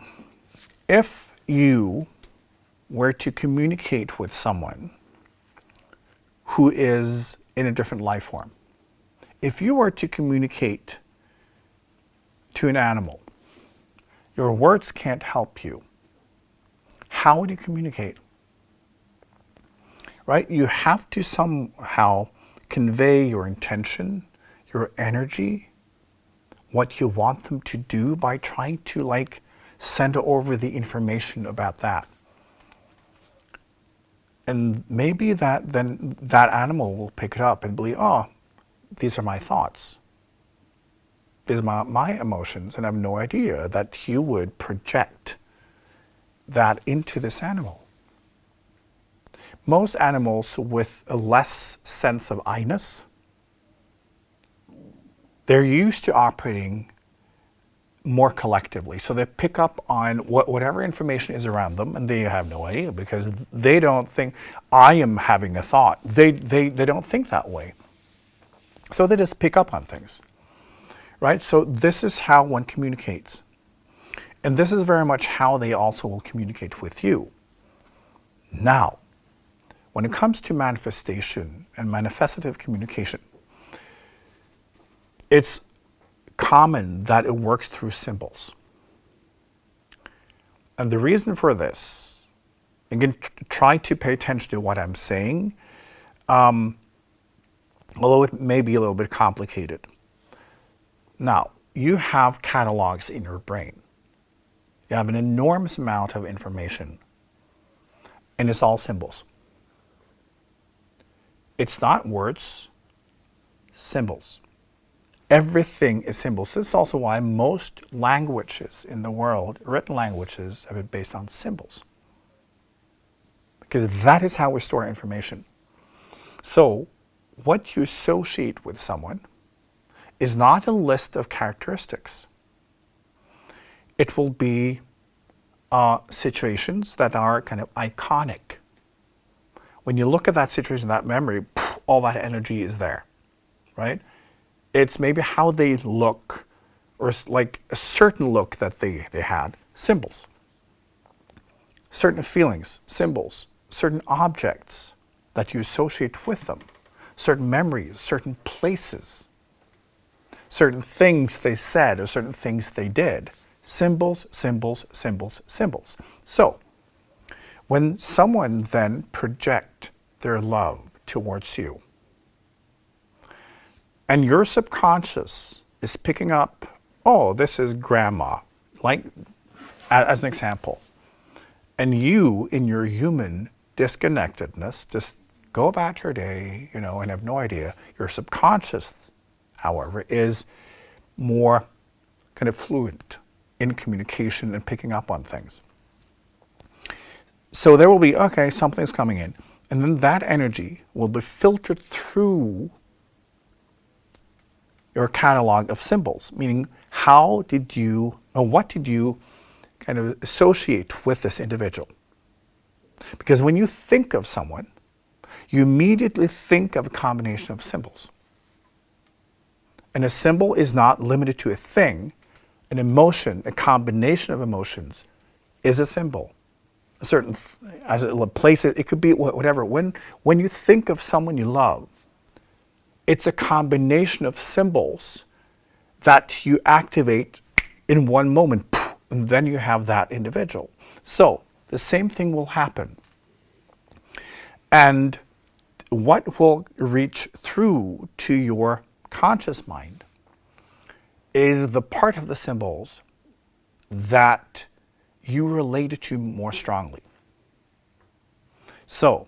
if you were to communicate with someone who is in a different life form, if you were to communicate to an animal, your words can't help you. How would you communicate? Right? You have to somehow convey your intention, your energy, what you want them to do by trying to send over the information about that. And maybe that animal will pick it up and believe, oh, these are my thoughts. These are my emotions, and I have no idea that you would project that into this animal. Most animals with a less sense of I-ness, they're used to operating more collectively. So they pick up on whatever information is around them, and they have no idea because they don't think, I am having a thought. They don't think that way. So they just pick up on things, right? So this is how one communicates. And this is very much how they also will communicate with you. Now, when it comes to manifestation and manifestative communication, it's common that it works through symbols. And the reason for this, again, try to pay attention to what I'm saying, although it may be a little bit complicated. Now, you have catalogs in your brain. You have an enormous amount of information, and it's all symbols. It's not words, symbols. Everything is symbols. This is also why most languages in the world, written languages, have been based on symbols. Because that is how we store information. So, what you associate with someone is not a list of characteristics. It will be situations that are kind of iconic. When you look at that situation, that memory, all that energy is there, right? It's maybe how they look, or like a certain look that they had, symbols. Certain feelings, symbols. Certain objects that you associate with them. Certain memories, certain places. Certain things they said or certain things they did. Symbols, symbols, symbols, symbols. So, when someone then projects their love towards you, and your subconscious is picking up, oh, this is grandma, like as an example. And you, in your human disconnectedness, just go about your day, and have no idea. Your subconscious, however, is more kind of fluent in communication and picking up on things. So there will be, okay, something's coming in. And then that energy will be filtered through your catalog of symbols, meaning what did you kind of associate with this individual. Because when you think of someone, you immediately think of a combination of symbols. And a symbol is not limited to a thing. An emotion, a combination of emotions, is a symbol. A certain, as a place, it could be whatever. When you think of someone you love, it's a combination of symbols that you activate in one moment, and then you have that individual. So the same thing will happen. And what will reach through to your conscious mind is the part of the symbols that you relate to more strongly. So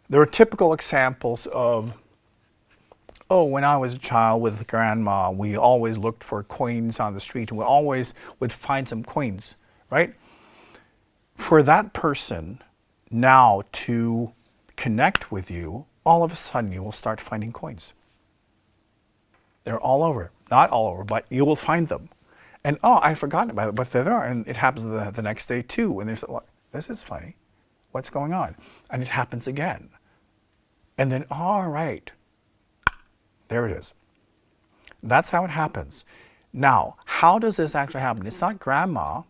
there are typical examples of, oh, when I was a child with grandma, we always looked for coins on the street, and we always would find some coins, right? For that person now to connect with you, all of a sudden you will start finding coins. They're all over. Not all over, but you will find them. And, oh, I'd forgotten about it, but they're there. And it happens the next day too. And there's, well, this is funny. What's going on? And it happens again. And then, all right, there it is. That's how it happens. Now, how does this actually happen? It's not grandma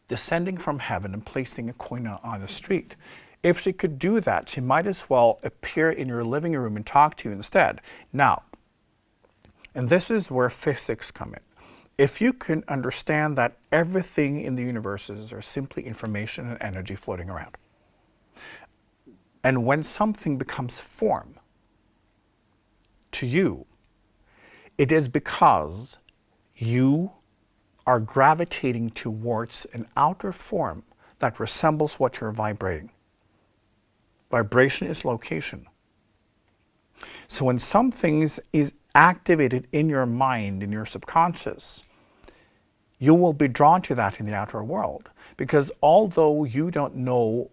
descending from heaven and placing a coin on the street. If she could do that, she might as well appear in your living room and talk to you instead. Now, and this is where physics come in. If you can understand that everything in the universes are simply information and energy floating around, and when something becomes form to you, it is because you are gravitating towards an outer form that resembles what you're vibrating. Vibration is location. So when something is activated in your mind, in your subconscious, you will be drawn to that in the outer world. Because although you don't know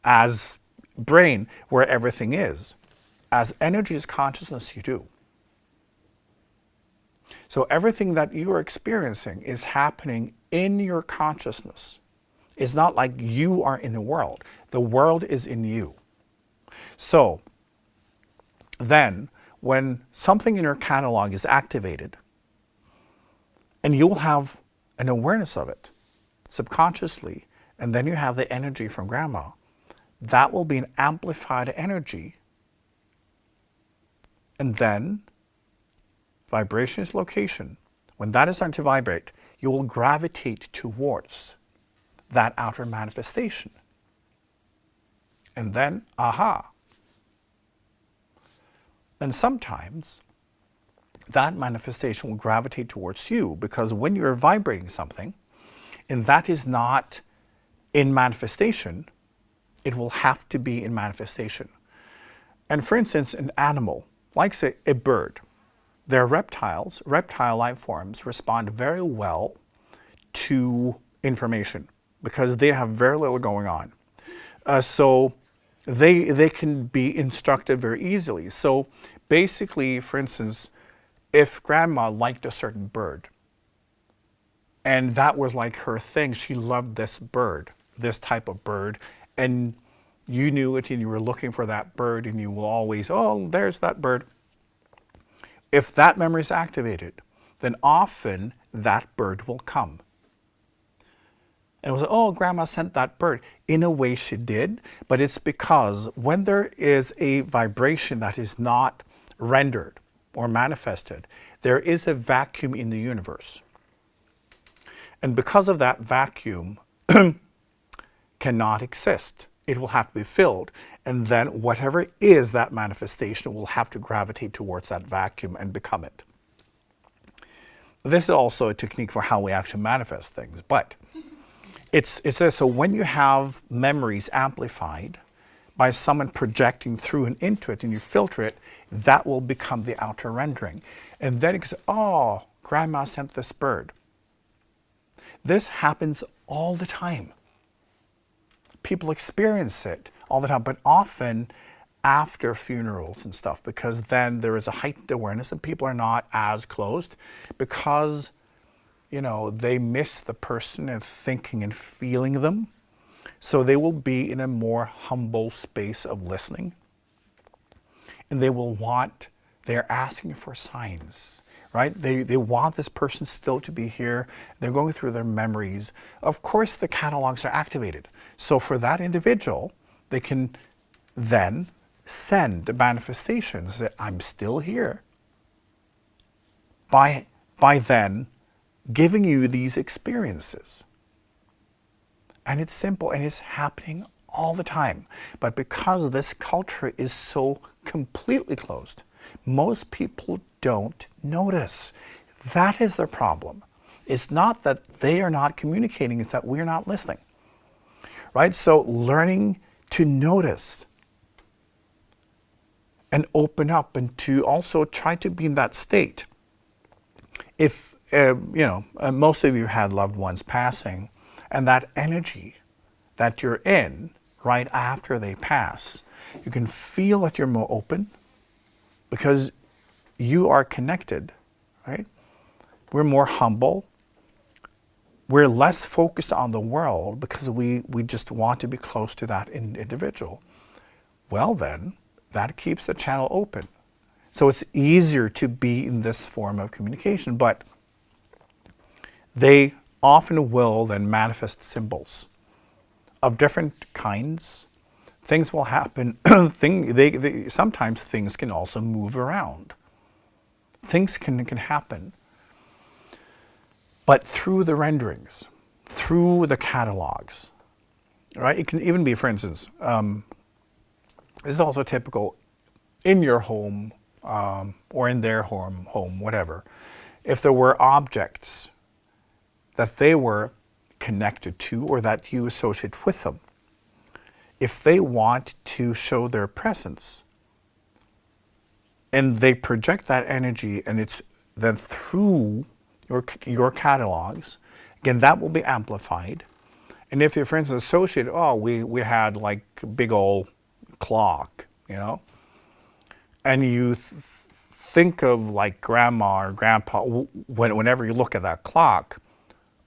as brain where everything is, as energy is consciousness, you do. So everything that you are experiencing is happening in your consciousness. It's not like you are in the world. The world is in you. So then, when something in your catalog is activated, and you'll have an awareness of it subconsciously, and then you have the energy from grandma, that will be an amplified energy. And then vibration is location. When that is starting to vibrate, you will gravitate towards that outer manifestation. And then, aha. And sometimes that manifestation will gravitate towards you, because when you're vibrating something, and that is not in manifestation, it will have to be in manifestation. And for instance, an animal, like say a bird, they're reptiles. Reptile life forms respond very well to information because they have very little going on. So they can be instructed very easily. So basically, for instance, if grandma liked a certain bird, and that was like her thing, she loved this bird, this type of bird, and you knew it and you were looking for that bird, and you will always, oh, there's that bird. If that memory is activated, then often that bird will come. And it was, oh, grandma sent that bird. In a way she did, but it's because when there is a vibration that is not rendered or manifested, there is a vacuum in the universe. And because of that vacuum cannot exist. It will have to be filled. And then whatever is that manifestation will have to gravitate towards that vacuum and become it. This is also a technique for how we actually manifest things. But it's this, so when you have memories amplified by someone projecting through and into it, and you filter it, that will become the outer rendering. And then it goes, oh, grandma sent this bird. This happens all the time. People experience it all the time, but often after funerals and stuff, because then there is a heightened awareness and people are not as closed, because they miss the person and thinking and feeling them. So they will be in a more humble space of listening. And they're asking for signs, right? They want this person still to be here. They're going through their memories. Of course, the catalogs are activated. So for that individual, they can then send the manifestations that I'm still here by then giving you these experiences. And it's simple, and it's happening all the time. But because this culture is so completely closed, most people don't notice. That is the problem. It's not that they are not communicating, it's that we're not listening. Right? So learning to notice and open up, and to also try to be in that state. If, most of you had loved ones passing, and that energy that you're in right after they pass, you can feel that you're more open because you are connected, right? We're more humble. We're less focused on the world because we just want to be close to that individual. Well then, that keeps the channel open. So it's easier to be in this form of communication, but they often will then manifest symbols of different kinds. Things will happen. Sometimes things can also move around. Things can happen. But through the renderings, through the catalogs, right? It can even be, for instance, this is also typical in your home or in their home, whatever. If there were objects that they were connected to or that you associate with them, if they want to show their presence and they project that energy, and it's then through your catalogs, again, that will be amplified. And if you're, for instance, associated, we had like a big old clock, and you think of like grandma or grandpa, whenever you look at that clock,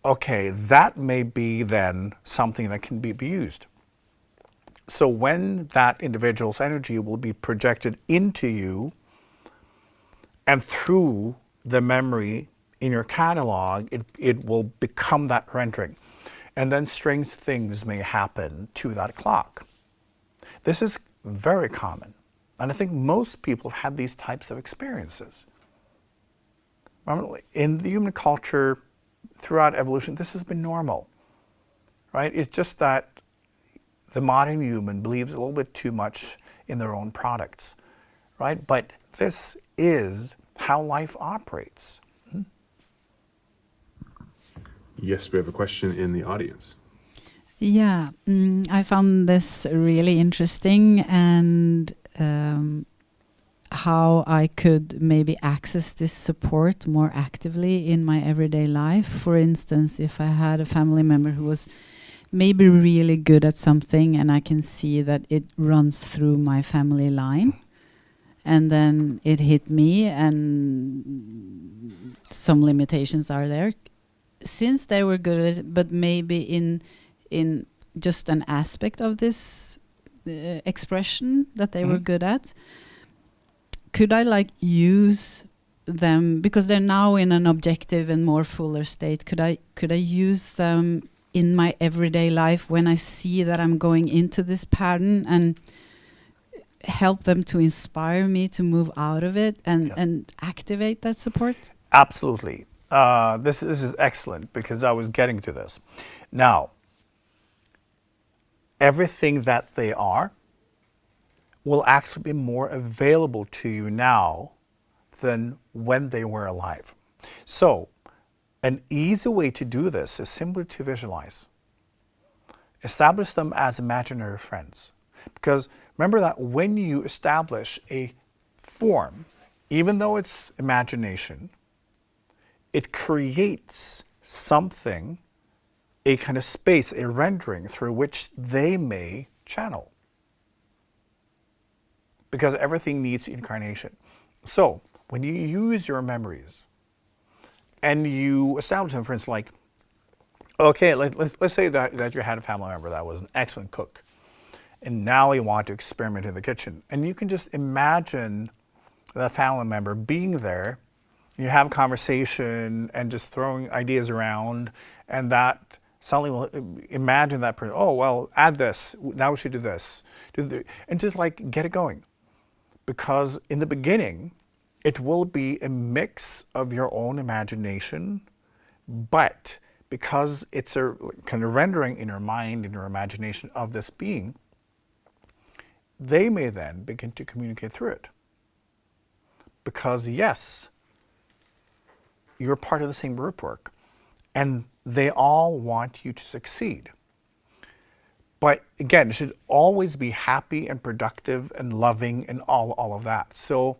okay, that may be then something that can be used. So when that individual's energy will be projected into you and through the memory in your catalog, it will become that rendering. And then strange things may happen to that clock. This is very common. And I think most people have had these types of experiences. In the human culture, throughout evolution, this has been normal, right? It's just that the modern human believes a little bit too much in their own products, right? But this is how life operates. Yes, we have a question in the audience. Yeah, I found this really interesting, and how I could maybe access this support more actively in my everyday life. For instance, if I had a family member who was maybe really good at something and I can see that it runs through my family line, and then it hit me and some limitations are there. Since they were good at it, but maybe in just an aspect of this expression that they were good at, could I use them, because they're now in an objective and more fuller state, could I use them in my everyday life when I see that I'm going into this pattern, and help them to inspire me to move out of it and activate that support? Absolutely. This is excellent, because I was getting to this. Now, everything that they are will actually be more available to you now than when they were alive. So, an easy way to do this is simply to visualize. Establish them as imaginary friends. Because remember that when you establish a form, even though it's imagination, it creates something, a kind of space, a rendering through which they may channel. Because everything needs incarnation. So, when you use your memories, and you establish them, for instance, like, okay, let's say that you had a family member that was an excellent cook, and now you want to experiment in the kitchen. And you can just imagine that family member being there, you have a conversation and just throwing ideas around, and that suddenly will imagine that person, oh, well, add this, now we should do this. And just like get it going. Because in the beginning, it will be a mix of your own imagination, but because it's a kind of rendering in your mind, in your imagination of this being, they may then begin to communicate through it. Because yes, you're part of the same group work, and they all want you to succeed. But again, it should always be happy and productive and loving and all of that. So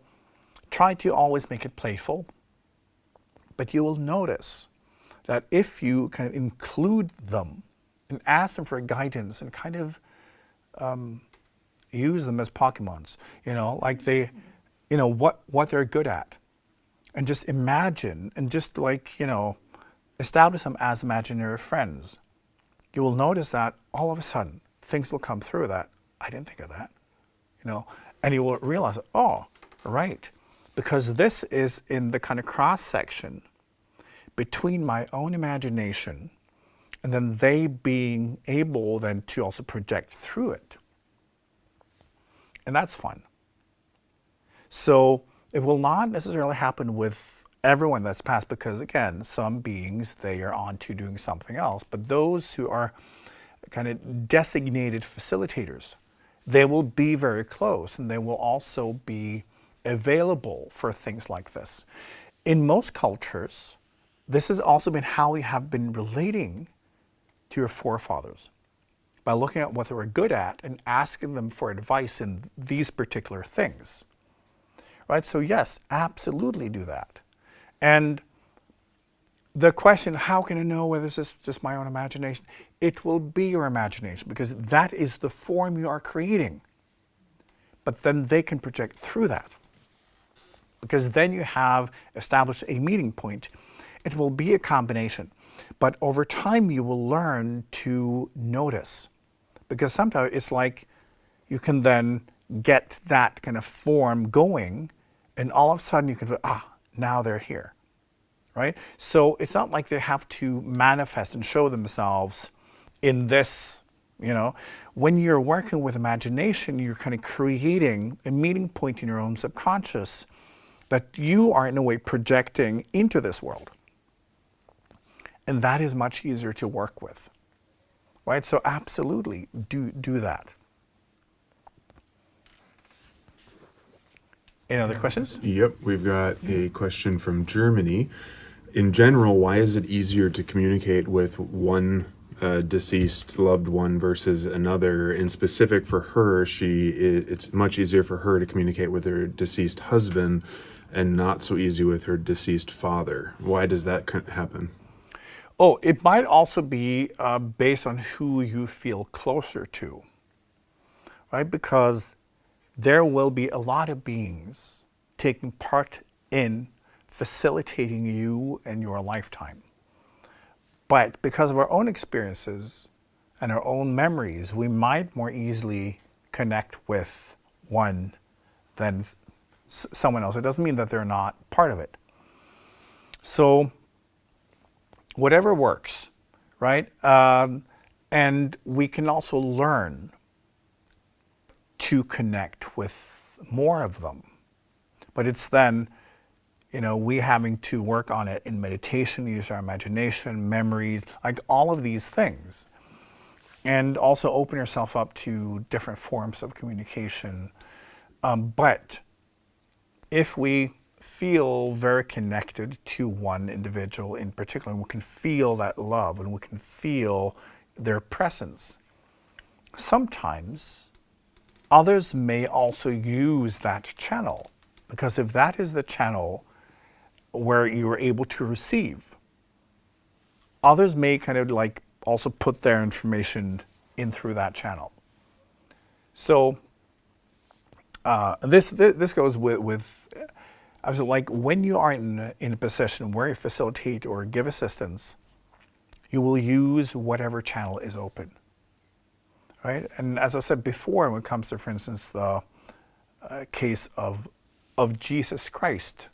try to always make it playful, but you will notice that if you kind of include them and ask them for guidance and kind of use them as Pokemons, like they, what they're good at, and just imagine and just like, establish them as imaginary friends, you will notice that all of a sudden things will come through that, I didn't think of that, and you will realize, oh, right, because this is in the kind of cross section between my own imagination and then they being able then to also project through it. And that's fun. So it will not necessarily happen with everyone that's passed because, again, some beings, they are on to doing something else. But those who are kind of designated facilitators, they will be very close and they will also be available for things like this. In most cultures, this has also been how we have been relating to your forefathers, by looking at what they were good at and asking them for advice in these particular things. Right? So yes, absolutely do that. And the question, how can I know whether this is just my own imagination? It will be your imagination because that is the form you are creating. But then they can project through that. Because then you have established a meeting point. It will be a combination. But over time you will learn to notice. Because sometimes it's like you can then get that kind of form going and all of a sudden you can feel, now they're here, right? So it's not like they have to manifest and show themselves in this, When you're working with imagination, you're kind of creating a meeting point in your own subconscious that you are in a way projecting into this world. And that is much easier to work with, right? So absolutely do that. Any other questions? Yep, we've got a question from Germany. In general, why is it easier to communicate with one deceased loved one versus another? In specific for her, it's much easier for her to communicate with her deceased husband and not so easy with her deceased father. Why does that happen? Oh, it might also be based on who you feel closer to, right? Because there will be a lot of beings taking part in facilitating you and your lifetime. But because of our own experiences and our own memories, we might more easily connect with one than someone else. It doesn't mean that they're not part of it. So whatever works, right? And we can also learn to connect with more of them. But it's then, we having to work on it in meditation, use our imagination, memories, like all of these things. And also open yourself up to different forms of communication. But if we feel very connected to one individual in particular, and we can feel that love and we can feel their presence, sometimes others may also use that channel, because if that is the channel where you are able to receive, others may kind of like also put their information in through that channel. So this goes with I was like, when you are in a position where you facilitate or give assistance, you will use whatever channel is open, right? And as I said before, when it comes to, for instance, the case of Jesus Christ,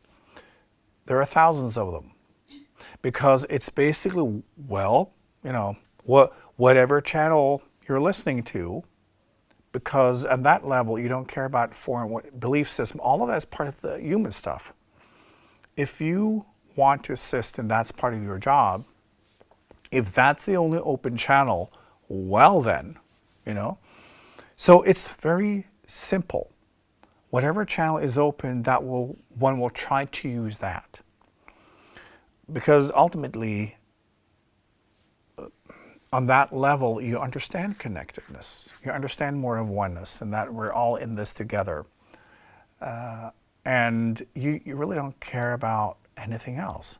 there are thousands of them, because it's basically, well, you know, whatever channel you're listening to, because at that level, you don't care about foreign belief system. All of that's part of the human stuff. If you want to assist and that's part of your job, if that's the only open channel, well then, you know. So it's very simple. Whatever channel is open, one will try to use that. Because ultimately, on that level, you understand connectedness. You understand more of oneness, and that we're all in this together. And you really don't care about anything else,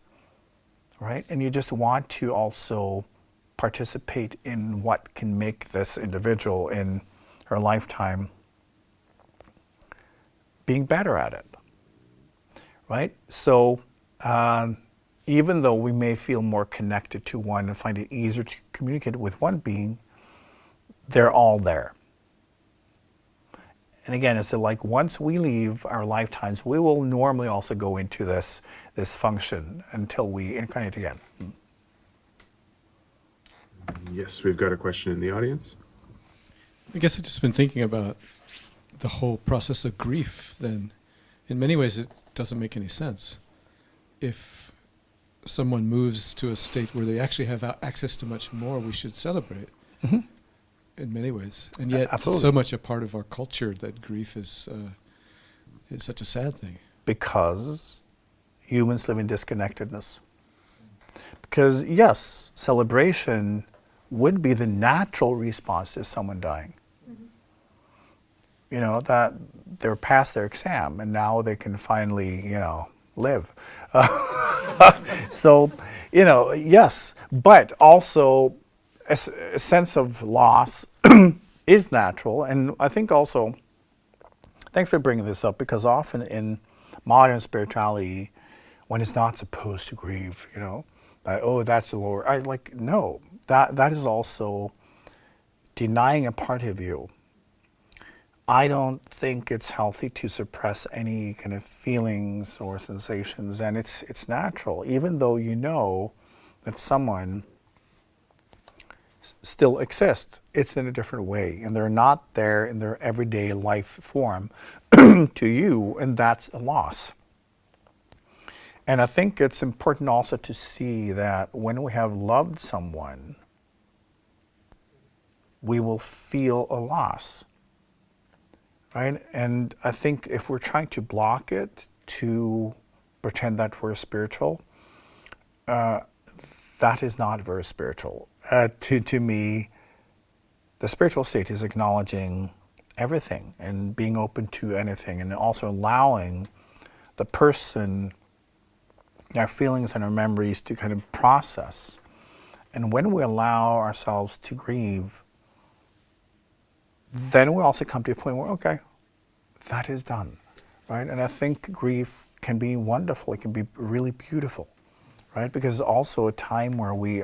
right? And you just want to also participate in what can make this individual in her lifetime being better at it, right? So even though we may feel more connected to one and find it easier to communicate with one being, they're all there. And again, it's like once we leave our lifetimes, we will normally also go into this function until we incarnate again. Yes, we've got a question in the audience. I guess I've just been thinking about the whole process of grief. Then, in many ways, it doesn't make any sense. If someone moves to a state where they actually have access to much more, we should celebrate. Mm-hmm. In many ways, and yet Absolutely. So much a part of our culture that grief is such a sad thing. Because humans live in disconnectedness. Because yes, celebration would be the natural response to someone dying. Mm-hmm. You know, that they're past their exam and now they can finally, you know, live. So, you know, yes, but also a sense of loss is natural. And I think also, thanks for bringing this up, because often in modern spirituality, when it's not supposed to grieve, you know, oh, that's the lower, no, that is also denying a part of you. I don't think it's healthy to suppress any kind of feelings or sensations, and it's natural, even though you know that someone still exist. It's in a different way, and they're not there in their everyday life form to you, and that's a loss. And I think it's important also to see that when we have loved someone, we will feel a loss, right? And I think if we're trying to block it to pretend that we're spiritual, that is not very spiritual. To me, the spiritual state is acknowledging everything and being open to anything, and also allowing the person, our feelings and our memories to kind of process. And when we allow ourselves to grieve, then we also come to a point where, okay, that is done, right? And I think grief can be wonderful. It can be really beautiful, right? Because it's also a time where we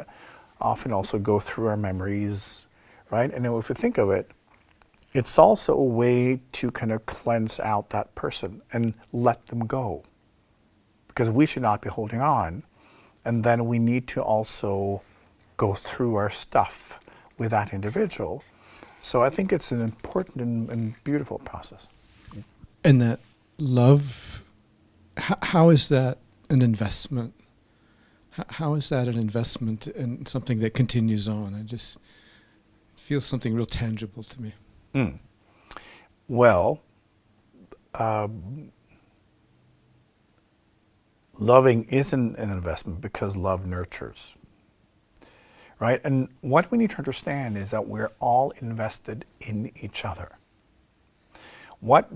often also go through our memories, right? And if you think of it, it's also a way to kind of cleanse out that person and let them go. Because we should not be holding on. And then we need to also go through our stuff with that individual. So I think it's an important and beautiful process. And that love, how is that an investment? How is that an investment in something that continues on? It just feels something real tangible to me. Mm. Well, loving isn't an investment because love nurtures, right? And what we need to understand is that we're all invested in each other.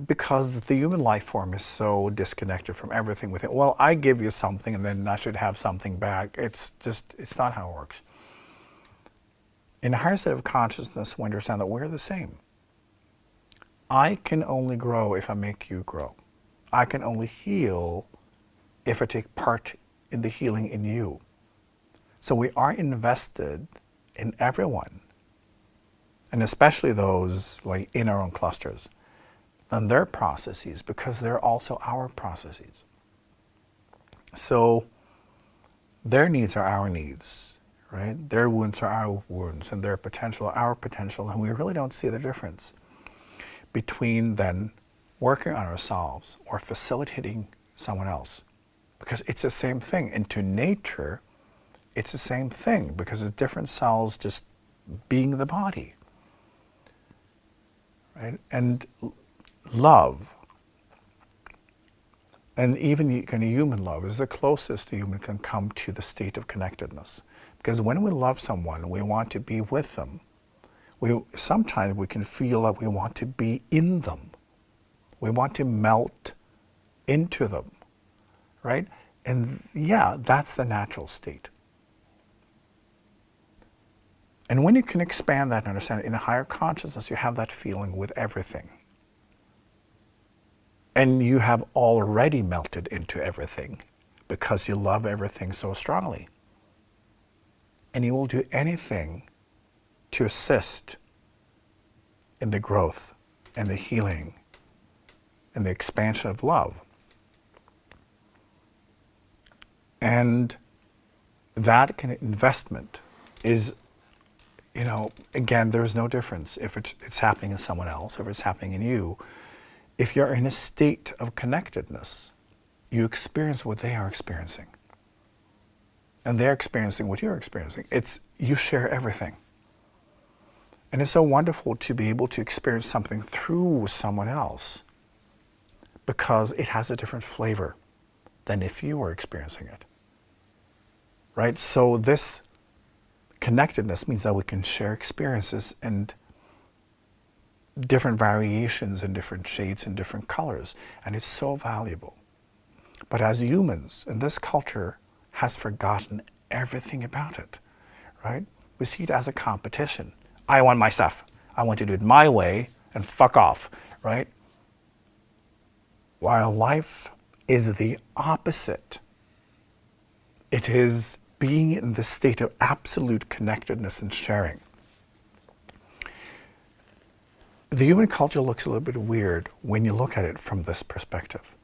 Because the human life form is so disconnected from everything within. Well, I give you something and then I should have something back. It's not how it works. In a higher state of consciousness, we understand that we're the same. I can only grow if I make you grow. I can only heal if I take part in the healing in you. So we are invested in everyone, and especially those like in our own clusters, and their processes, because they're also our processes. So their needs are our needs, right? Their wounds are our wounds, and their potential are our potential, and we really don't see the difference between then working on ourselves or facilitating someone else, because it's the same thing. And to nature, it's the same thing, because it's different cells just being the body, right? And love, and even kind of human love, is the closest the human can come to the state of connectedness. Because when we love someone, we want to be with them. Sometimes we can feel that we want to be in them. We want to melt into them, right? And yeah, that's the natural state. And when you can expand that and understand it, in a higher consciousness, you have that feeling with everything. And you have already melted into everything because you love everything so strongly. And you will do anything to assist in the growth and the healing and the expansion of love. And that kind of investment is, again, there's no difference if it's happening in someone else, if it's happening in you. If you're in a state of connectedness, you experience what they are experiencing. And they're experiencing what you're experiencing. You share everything. And it's so wonderful to be able to experience something through someone else, because it has a different flavor than if you were experiencing it. Right? So this connectedness means that we can share experiences and different variations and different shades and different colors. And it's so valuable. But as humans, and this culture has forgotten everything about it, right? We see it as a competition. I want my stuff. I want to do it my way and fuck off, right? While life is the opposite. It is being in the state of absolute connectedness and sharing. The human culture looks a little bit weird when you look at it from this perspective.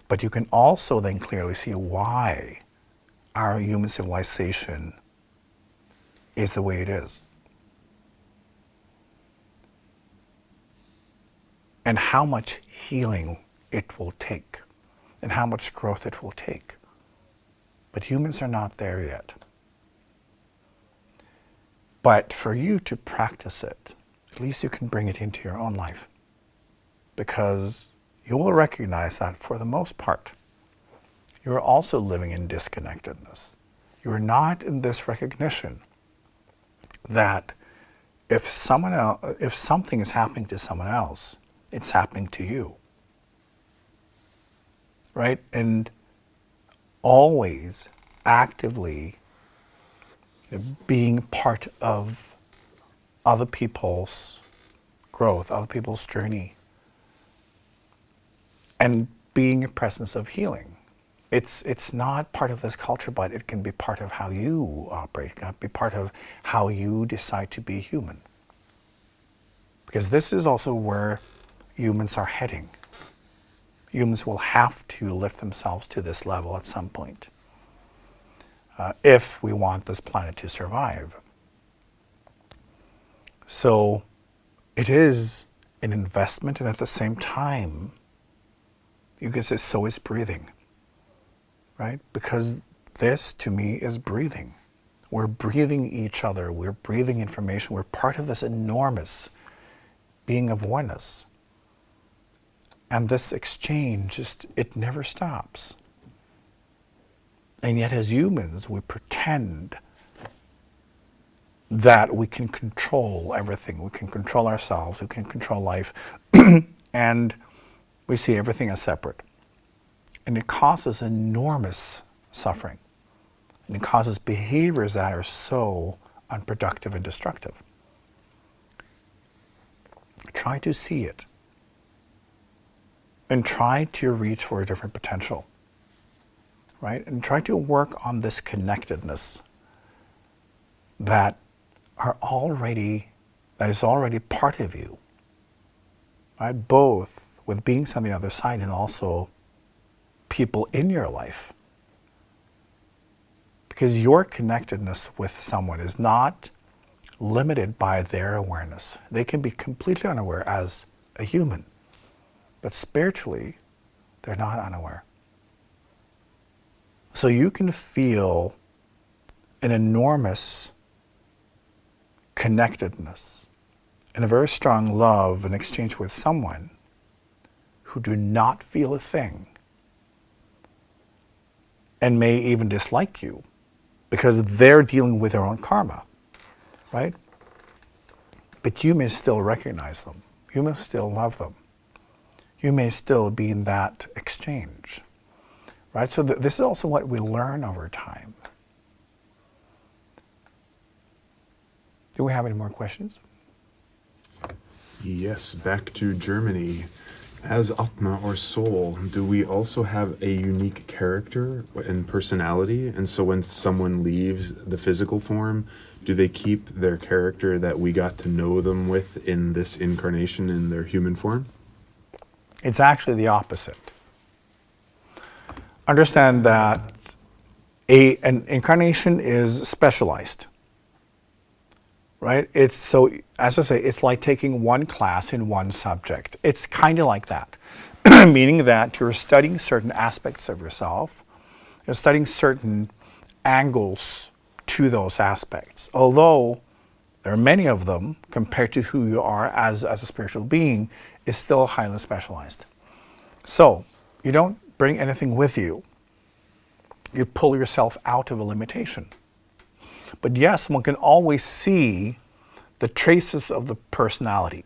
But you can also then clearly see why our human civilization is the way it is. And how much healing it will take, and how much growth it will take. But humans are not there yet. But for you to practice it, at least you can bring it into your own life. Because you will recognize that for the most part, you are also living in disconnectedness. You are not in this recognition that if something is happening to someone else, it's happening to you. Right? And always actively being part of other people's growth, other people's journey, and being a presence of healing. It's not part of this culture, but it can be part of how you operate. It can be part of how you decide to be human. Because this is also where humans are heading. Humans will have to lift themselves to this level at some point if we want this planet to survive. So it is an investment, and at the same time, you can say, so is breathing, right? Because this, to me, is breathing. We're breathing each other. We're breathing information. We're part of this enormous being of oneness. And this exchange, it never stops. And yet as humans, we pretend that we can control everything. We can control ourselves. We can control life. And we see everything as separate. And it causes enormous suffering. And it causes behaviors that are so unproductive and destructive. Try to see it. And try to reach for a different potential. right? And try to work on this connectedness that is already part of you, right? Both with beings on the other side and also people in your life. Because your connectedness with someone is not limited by their awareness. They can be completely unaware as a human, but spiritually, they're not unaware. So you can feel an enormous connectedness and a very strong love and exchange with someone who do not feel a thing and may even dislike you because they're dealing with their own karma, right? But you may still recognize them. You may still love them. You may still be in that exchange, right? So this is also what we learn over time. Do we have any more questions? Yes, back to Germany. As Atma or soul, do we also have a unique character and personality? And so when someone leaves the physical form, do they keep their character that we got to know them with in this incarnation in their human form? It's actually the opposite. Understand that an incarnation is specialized, right? It's so, as I say, it's like taking one class in one subject. It's kind of like that, meaning that you're studying certain aspects of yourself, you're studying certain angles to those aspects. Although there are many of them, compared to who you are as a spiritual being, is still highly specialized. So you don't bring anything with you. You pull yourself out of a limitation. But yes, one can always see the traces of the personality.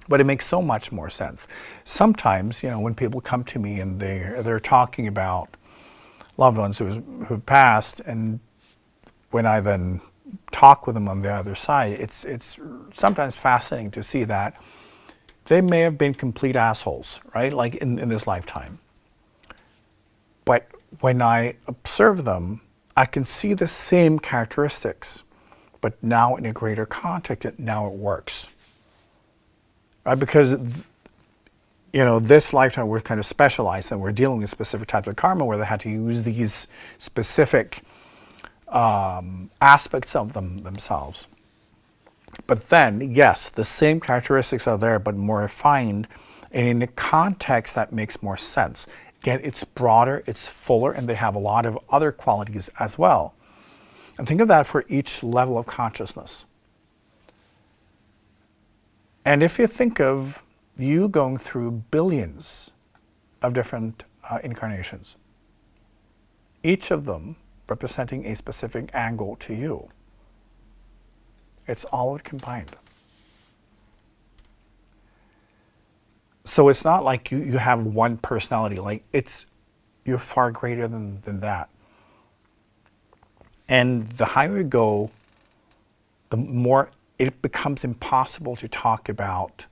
But it makes so much more sense. Sometimes, when people come to me and they're talking about loved ones who've passed, and when I then talk with them on the other side, it's sometimes fascinating to see that they may have been complete assholes, right? Like in this lifetime. But when I observe them, I can see the same characteristics, but now in a greater context, now it works. Right? Because, this lifetime we're kind of specialized and we're dealing with specific types of karma where they had to use these specific aspects of themselves. But then, yes, the same characteristics are there, but more refined and in a context that makes more sense. Again, it's broader, it's fuller, and they have a lot of other qualities as well. And think of that for each level of consciousness. And if you think of you going through billions of different incarnations, each of them representing a specific angle to you, it's all combined. So it's not like you have one personality, you're far greater than that. And the higher you go, the more it becomes impossible to talk about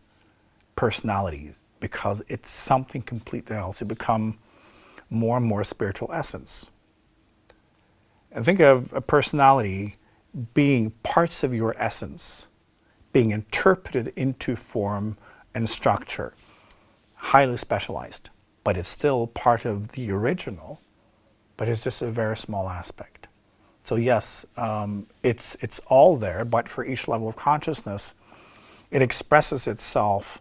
personalities because it's something completely else. You become more and more spiritual essence. And think of a personality being parts of your essence, being interpreted into form and structure, highly specialized, but it's still part of the original, but it's just a very small aspect. So yes, it's all there, but for each level of consciousness, it expresses itself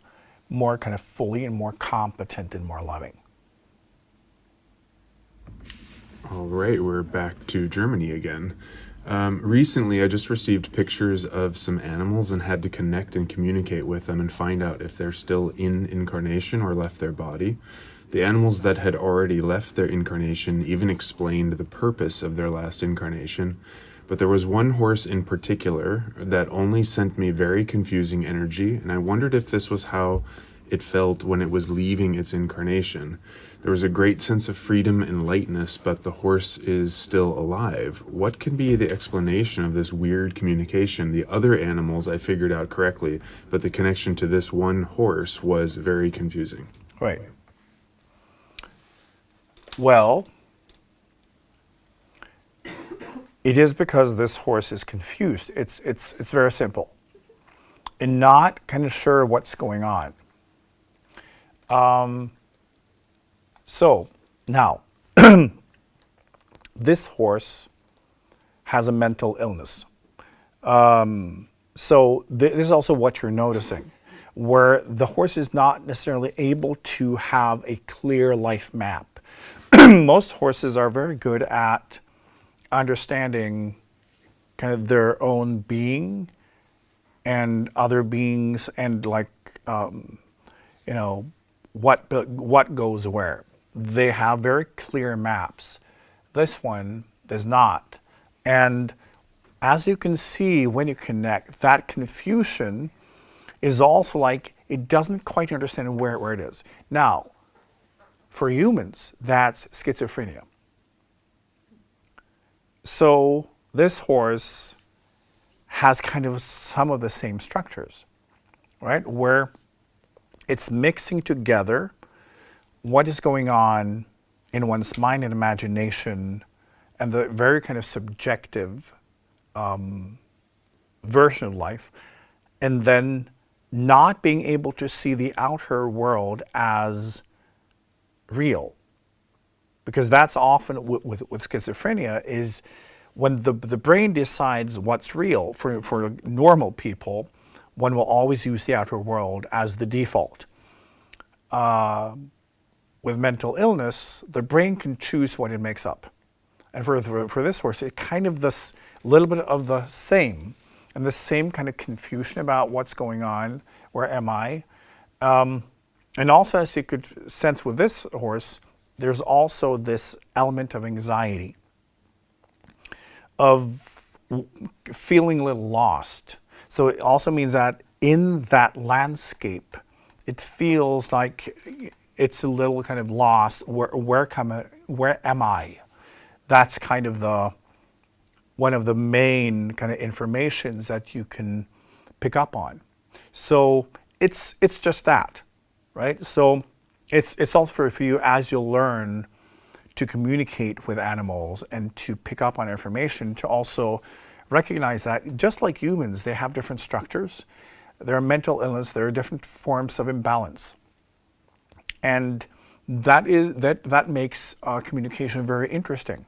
more kind of fully and more competent and more loving. All right, we're back to Germany again. Recently, I just received pictures of some animals and had to connect and communicate with them and find out if they're still in incarnation or left their body. The animals that had already left their incarnation even explained the purpose of their last incarnation, but there was one horse in particular that only sent me very confusing energy, and I wondered if this was how it felt when it was leaving its incarnation. There was a great sense of freedom and lightness, but the horse is still alive. What can be the explanation of this weird communication? The other animals I figured out correctly, but the connection to this one horse was very confusing. Right. Well, It is because this horse is confused. It's very simple. And not kind of sure what's going on. So now, this horse has a mental illness. So this is also what you're noticing, where the horse is not necessarily able to have a clear life map. Most horses are very good at understanding kind of their own being and other beings, and like what goes where. They have very clear maps. This one does not. And as you can see, when you connect, that confusion is also like it doesn't quite understand where it is. Now, for humans, that's schizophrenia. So this horse has kind of some of the same structures, right? Where it's mixing together what is going on in one's mind and imagination and the very kind of subjective version of life, and then not being able to see the outer world as real. Because that's often with schizophrenia is when the brain decides what's real. For normal people, one will always use the outer world as the default. With mental illness, the brain can choose what it makes up. And for this horse, it kind of this little bit of the same, and the same kind of confusion about what's going on, where am I? And also, as you could sense with this horse, there's also this element of anxiety, of feeling a little lost. So it also means that in that landscape, it feels like it's a little kind of lost. Where am I? That's kind of one of the main kind of informations that you can pick up on. So it's just that, right? So it's also for you as you'll learn to communicate with animals and to pick up on information, to also recognize that just like humans, they have different structures. There are mental illness, there are different forms of imbalance. And that makes communication very interesting,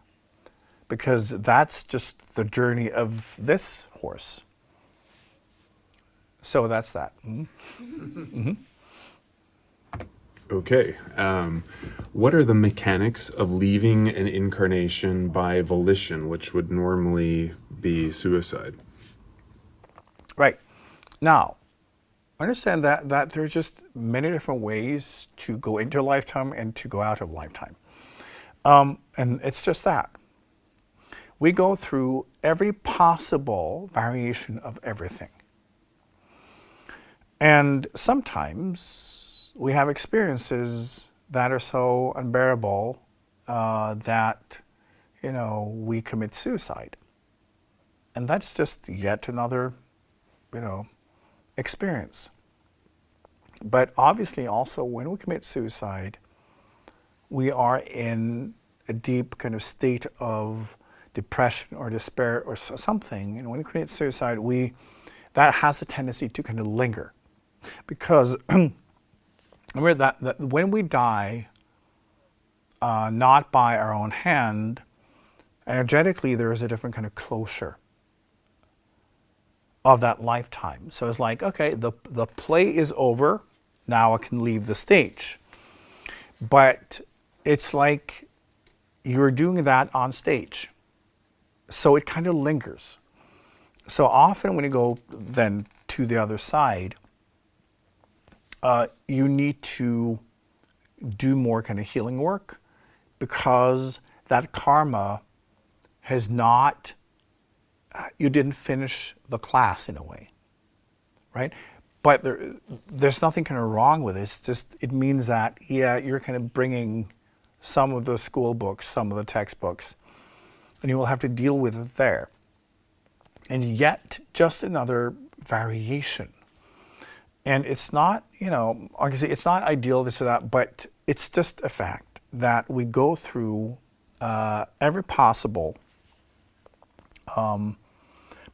because that's just the journey of this horse. So that's that. Mm-hmm. Okay. What are the mechanics of leaving an incarnation by volition, which would normally be suicide? Right. Now, understand that there are just many different ways to go into a lifetime and to go out of a lifetime. And it's just that. We go through every possible variation of everything. And sometimes we have experiences that are so unbearable that, we commit suicide. And that's just yet another, experience. But obviously also when we commit suicide, we are in a deep kind of state of depression or despair or something. And when we commit suicide, that has a tendency to kind of linger. Because remember that when we die, not by our own hand, energetically there is a different kind of closure of that lifetime. So it's like, okay, the play is over, now I can leave the stage. But it's like you're doing that on stage. So it kind of lingers. So often when you go then to the other side, you need to do more kind of healing work, because that karma has not, you didn't finish the class in a way, right? But there's nothing kind of wrong with it. It's just, it means that, you're kind of bringing some of the school books, some of the textbooks, and you will have to deal with it there. And yet, just another variation. And it's not, obviously it's not ideal, this or that, but it's just a fact that we go through every possible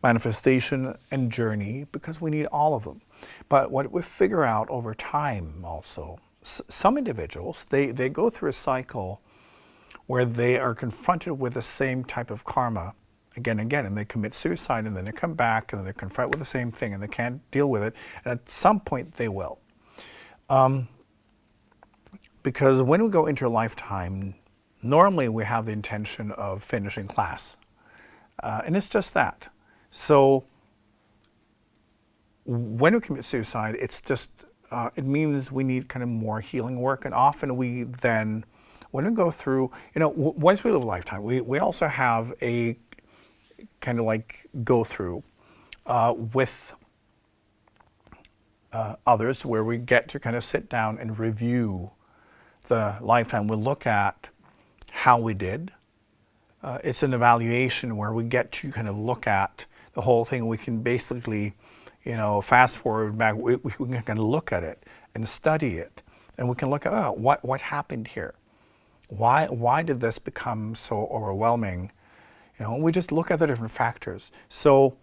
manifestation and journey, because we need all of them. But what we figure out over time also, some individuals, they go through a cycle where they are confronted with the same type of karma again and again, and they commit suicide, and then they come back, and then they're confronted with the same thing, and they can't deal with it, and at some point they will. Because when we go into a lifetime, normally we have the intention of finishing class. And it's just that. So when we commit suicide, it's just, it means we need kind of more healing work. And often we then, when we go through, once we live a lifetime, we also have a kind of like go through with others, where we get to kind of sit down and review the lifetime. We'll look at how we did. It's an evaluation where we get to kind of look at the whole thing. We can basically, fast forward back. We can kind of look at it and study it, and we can look at what happened here. Why did this become so overwhelming? We just look at the different factors. So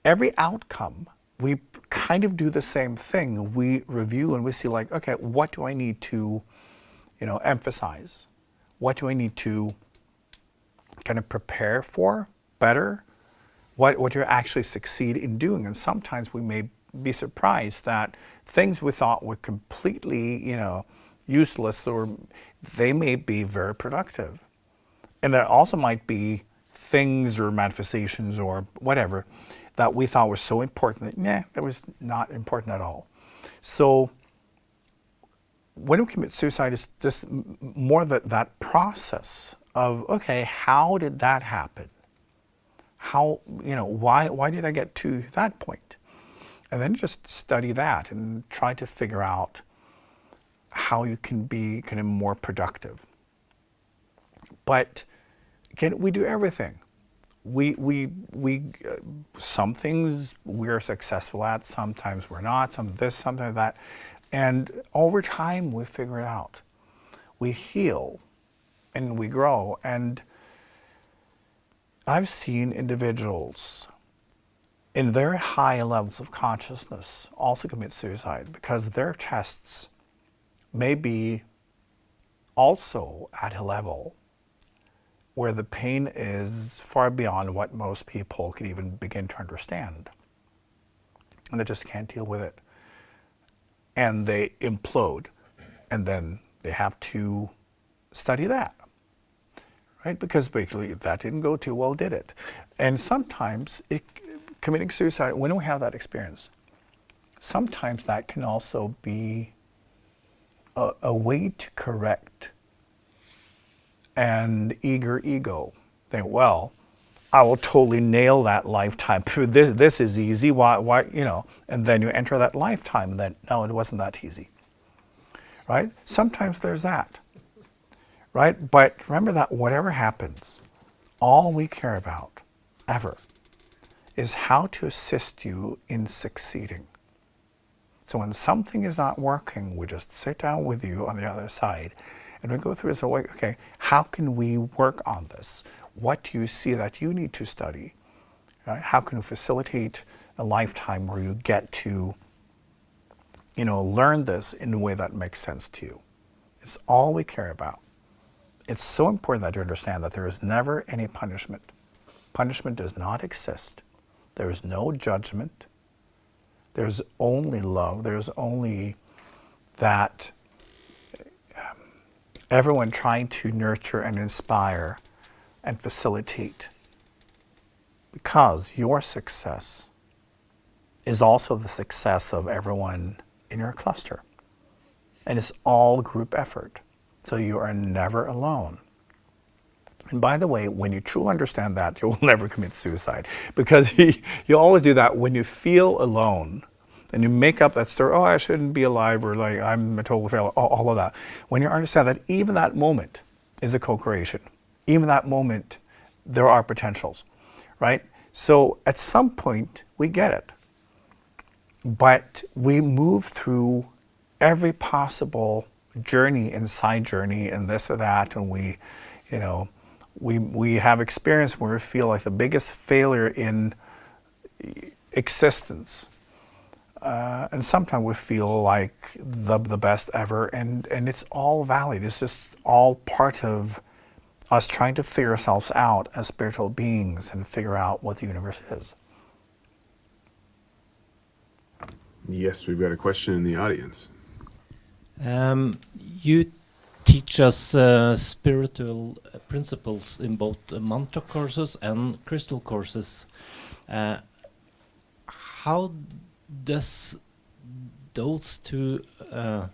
every outcome, we kind of do the same thing. We review and we see like, okay, what do I need to, emphasize? What do I need to kind of prepare for better? What do you actually succeed in doing? And sometimes we may be surprised that things we thought were completely, useless, or they may be very productive. And there also might be things or manifestations or whatever that we thought were so important that was not important at all. So when we commit suicide, it's just more that process of, okay, how did that happen? How, why did I get to that point? And then just study that and try to figure out how you can be kind of more productive. But again, we do everything. We some things we're successful at, sometimes we're not, some this, sometimes that. And over time, we figure it out. We heal and we grow. And I've seen individuals in very high levels of consciousness also commit suicide because their tests may be also at a level where the pain is far beyond what most people could even begin to understand. And they just can't deal with it. And they implode. And then they have to study that. Right? Because basically that didn't go too well, did it? And sometimes committing suicide, when we have that experience, sometimes that can also be a way to correct an eager ego. Think, well, I will totally nail that lifetime. This is easy. Why? And then you enter that lifetime, and then no, it wasn't that easy. Right? Sometimes there's that. Right? But remember that whatever happens, all we care about, ever, is how to assist you in succeeding. So when something is not working, we just sit down with you on the other side, and we go through this, okay, how can we work on this? What do you see that you need to study? Right? How can we facilitate a lifetime where you get to, learn this in a way that makes sense to you? It's all we care about. It's so important that you understand that there is never any punishment. Punishment does not exist. There is no judgment. There's only love. There's only that everyone trying to nurture and inspire and facilitate. Because your success is also the success of everyone in your cluster. And it's all group effort. So you are never alone. And by the way, when you truly understand that, you'll never commit suicide. Because you always do that when you feel alone. And you make up that story, I shouldn't be alive, or like, I'm a total failure, all of that. When you understand that even that moment is a co-creation. Even that moment, there are potentials, right? So at some point, we get it. But we move through every possible journey and side journey and this or that, and we We have experience where we feel like the biggest failure in existence. And sometimes we feel like the best ever, and it's all valid. It's just all part of us trying to figure ourselves out as spiritual beings and figure out what the universe is. Yes, we've got a question in the audience. You teach us spiritual principles in both mantra courses and crystal courses. How does those two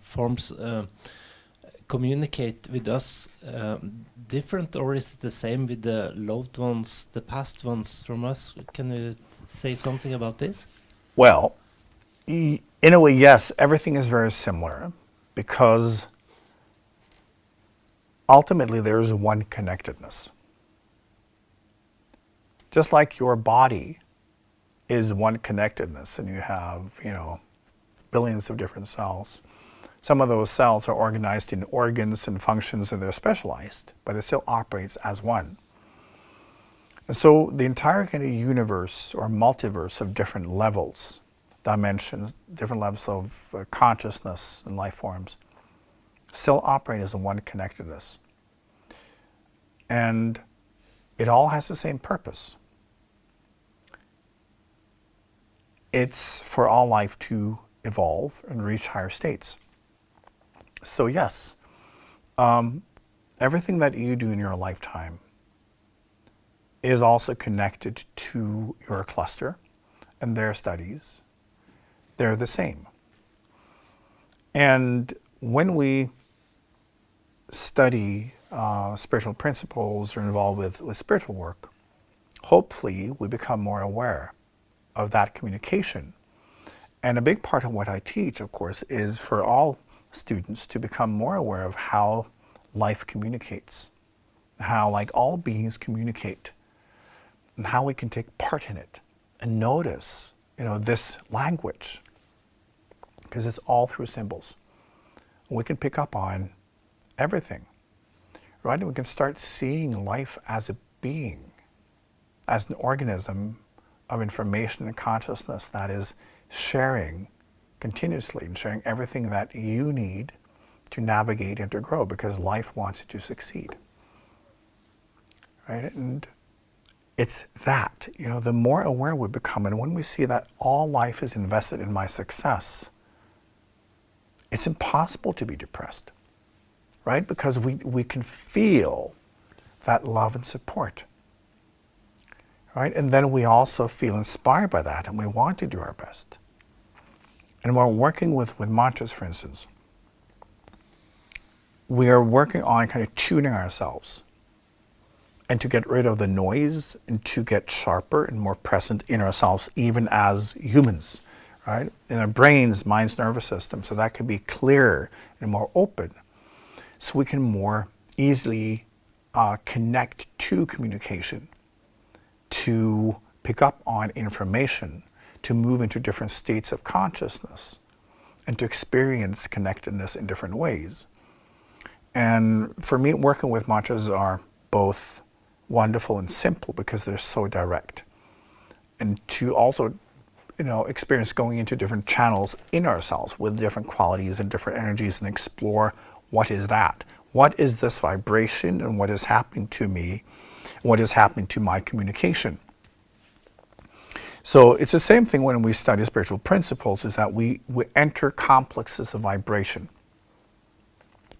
forms communicate with us different, or is it the same with the loved ones, the past ones from us? Can you say something about this? Well, in a way, yes, everything is very similar, because ultimately there is one connectedness. Just like your body is one connectedness, and you have, billions of different cells. Some of those cells are organized in organs and functions, and they're specialized, but it still operates as one. And so the entire kind of universe or multiverse of different levels, dimensions, different levels of consciousness and life forms still operate as one connectedness. And it all has the same purpose. It's for all life to evolve and reach higher states. So yes, everything that you do in your lifetime is also connected to your cluster and their studies. They're the same. And when we study spiritual principles or involved with spiritual work, hopefully we become more aware of that communication. And a big part of what I teach, of course, is for all students to become more aware of how life communicates, how like all beings communicate, and how we can take part in it and notice, this language, because it's all through symbols. We can pick up on everything, right? And we can start seeing life as a being, as an organism of information and consciousness that is sharing continuously and sharing everything that you need to navigate and to grow, because life wants you to succeed, right? And it's that, the more aware we become, and when we see that all life is invested in my success, it's impossible to be depressed, right? Because we can feel that love and support, right? And then we also feel inspired by that, and we want to do our best. And when we're working with mantras, for instance, we are working on kind of tuning ourselves and to get rid of the noise and to get sharper and more present in ourselves, even as humans, right? In our brains, minds, nervous system, so that can be clearer and more open, so we can more easily connect to communication, to pick up on information, to move into different states of consciousness, and to experience connectedness in different ways. And for me, working with mantras are both wonderful and simple because they're so direct. And to also, experience going into different channels in ourselves with different qualities and different energies, and explore what is that? What is this vibration, and what is happening to me? What is happening to my communication? So it's the same thing when we study spiritual principles, is that we enter complexes of vibration,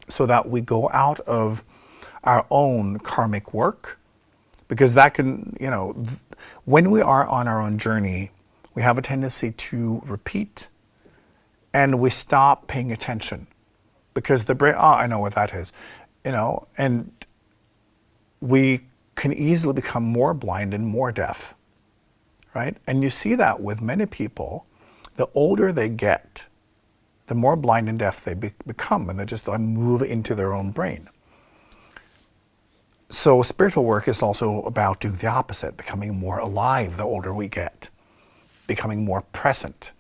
so that we go out of our own karmic work, because that can, when we are on our own journey, we have a tendency to repeat, and we stop paying attention, because the brain, I know what that is, and we can easily become more blind and more deaf, right? And you see that with many people. The older they get, the more blind and deaf they become, and they move into their own brain. So spiritual work is also about doing the opposite, becoming more alive the older we get, becoming more present,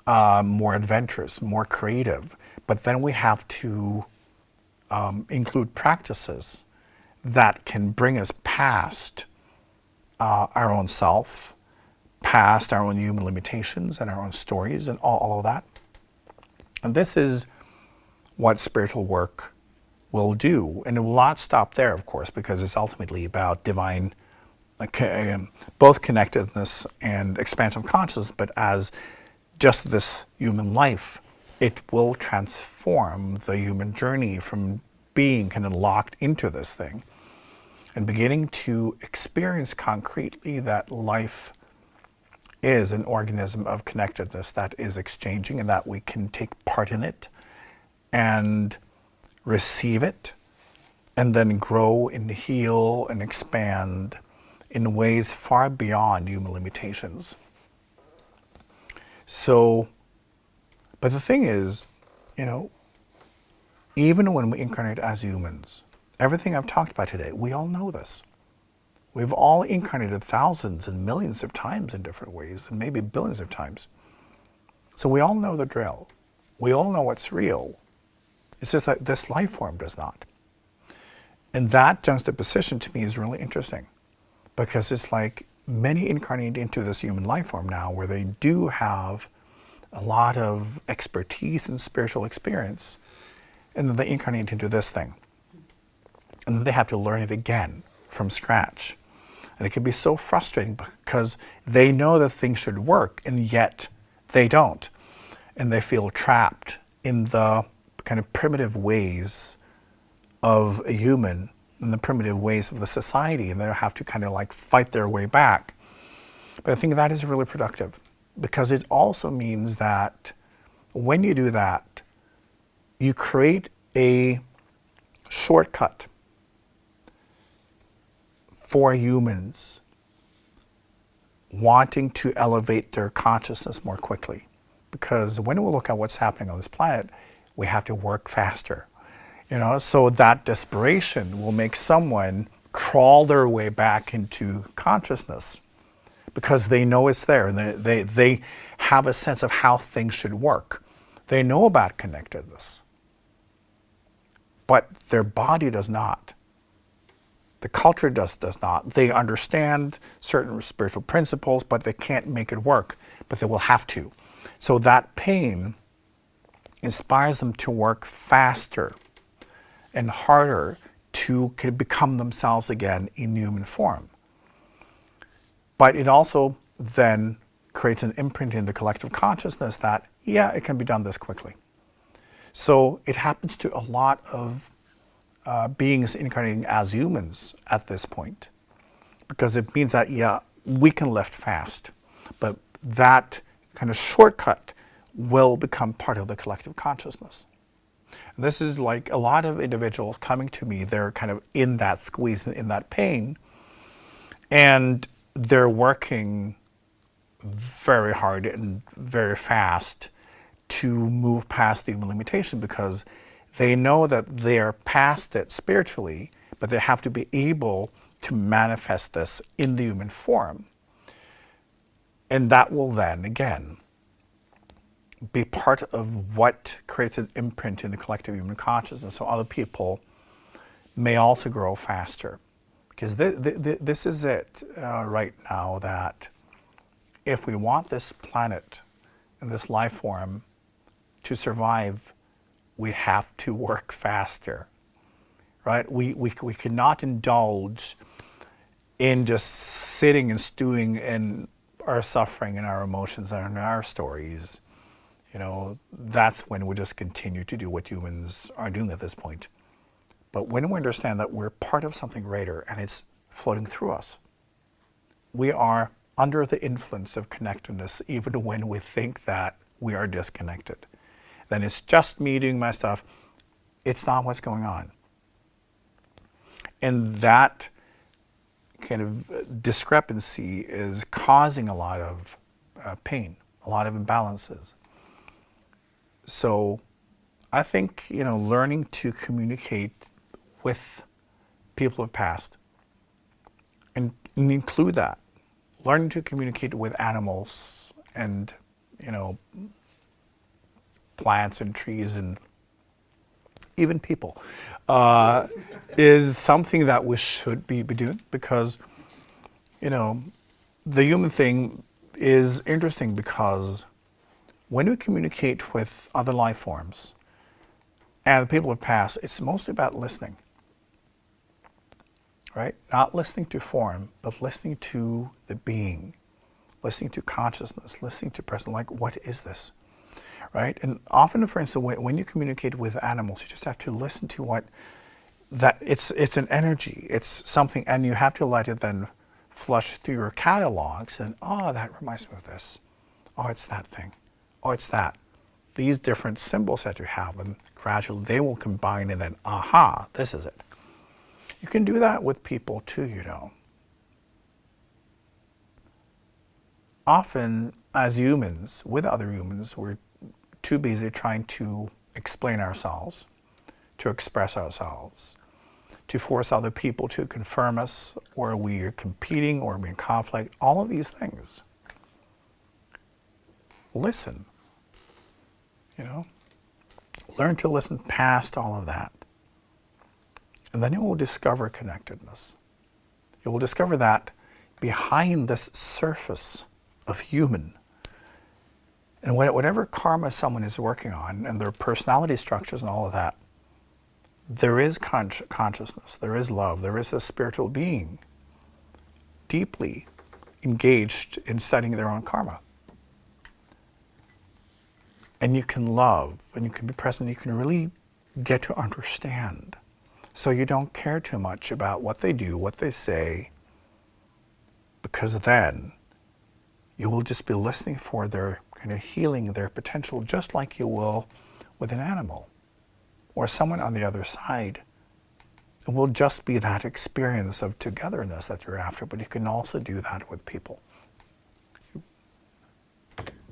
more adventurous, more creative. But then we have to include practices that can bring us past our own self, past our own human limitations and our own stories and all of that. And this is what spiritual work will do. And it will not stop there, of course, because it's ultimately about divine, both connectedness and expansion of consciousness, but as just this human life, it will transform the human journey from being kind of locked into this thing and beginning to experience concretely that life is an organism of connectedness that is exchanging and that we can take part in it and receive it and then grow and heal and expand in ways far beyond human limitations. So, but the thing is, even when we incarnate as humans, everything I've talked about today, we all know this. We've all incarnated thousands and millions of times in different ways, and maybe billions of times. So we all know the drill. We all know what's real. It's just that this life form does not. And that juxtaposition to me is really interesting, because it's like many incarnate into this human life form now where they do have a lot of expertise and spiritual experience, and then they incarnate into this thing. And then they have to learn it again from scratch. And it can be so frustrating because they know that things should work and yet they don't. And they feel trapped in the kind of primitive ways of a human and the primitive ways of the society, and they have to kind of like fight their way back. But I think that is really productive, because it also means that when you do that, you create a shortcut for humans wanting to elevate their consciousness more quickly. Because when we look at what's happening on this planet, we have to work faster. So that desperation will make someone crawl their way back into consciousness because they know it's there and they have a sense of how things should work. They know about connectedness, but their body does not. The culture does not. They understand certain spiritual principles, but they can't make it work, but they will have to. So that pain inspires them to work faster and harder to become themselves again in human form. But it also then creates an imprint in the collective consciousness that, yeah, it can be done this quickly. So it happens to a lot of beings incarnating as humans at this point, because it means that, yeah, we can lift fast, but that kind of shortcut will become part of the collective consciousness. And this is like a lot of individuals coming to me, they're kind of in that squeeze, in that pain, and they're working very hard and very fast to move past the human limitation, because they know that they're past it spiritually, but they have to be able to manifest this in the human form. And that will then, again, be part of what creates an imprint in the collective human consciousness, so other people may also grow faster. Because this is it right now, that if we want this planet and this life form to survive, we have to work faster, right? We cannot indulge in just sitting and stewing in our suffering and our emotions and our stories. That's when we just continue to do what humans are doing at this point. But when we understand that we're part of something greater and it's floating through us, we are under the influence of connectedness even when we think that we are disconnected. Then it's just me doing my stuff. It's not what's going on. And that kind of discrepancy is causing a lot of pain, a lot of imbalances. So I think, learning to communicate with people of past and include that, learning to communicate with animals and, plants and trees and even people, is something that we should be doing, because, you know, the human thing is interesting, because when we communicate with other life forms and the people of past, it's mostly about listening, right? Not listening to form, but listening to the being, listening to consciousness, listening to present, like, what is this, right? And often, for instance, when you communicate with animals, you just have to listen to what, that it's an energy, it's something, and you have to let it then flush through your catalogs, and, oh, that reminds me of this. Oh, it's that thing. Oh, it's that. These different symbols that you have, and gradually they will combine, and then, aha, this is it. You can do that with people too, you know. Often, as humans, with other humans, we're too busy trying to explain ourselves, to express ourselves, to force other people to confirm us, or we are competing, or we're in conflict, all of these things. Listen, you know, learn to listen past all of that. And then you will discover connectedness. You will discover that behind this surface of human, and whatever karma someone is working on, and their personality structures and all of that, there is consciousness, there is love, there is a spiritual being deeply engaged in studying their own karma. And you can love, and you can be present, you can really get to understand. So you don't care too much about what they do, what they say, because then you will just be listening for their kind of healing, their potential, just like you will with an animal or someone on the other side. It will just be that experience of togetherness that you're after, but you can also do that with people.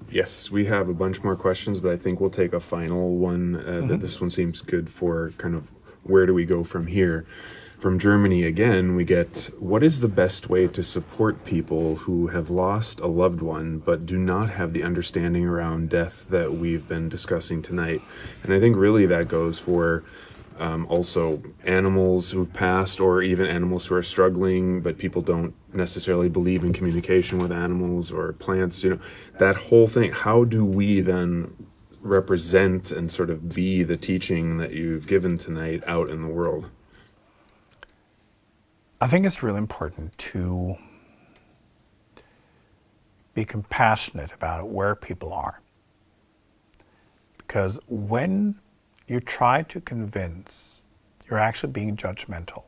Yes, we have a bunch more questions, but I think we'll take a final one. That this one seems good for kind of where do we go from here. From Germany again, we get, what is the best way to support people who have lost a loved one but do not have the understanding around death that we've been discussing tonight? And I think really that goes for also animals who've passed, or even animals who are struggling, but people don't necessarily believe in communication with animals, or plants, you know, that whole thing. How do we then represent and sort of be the teaching that you've given tonight out in the world? I think it's really important to be compassionate about where people are. Because when you try to convince, you're actually being judgmental.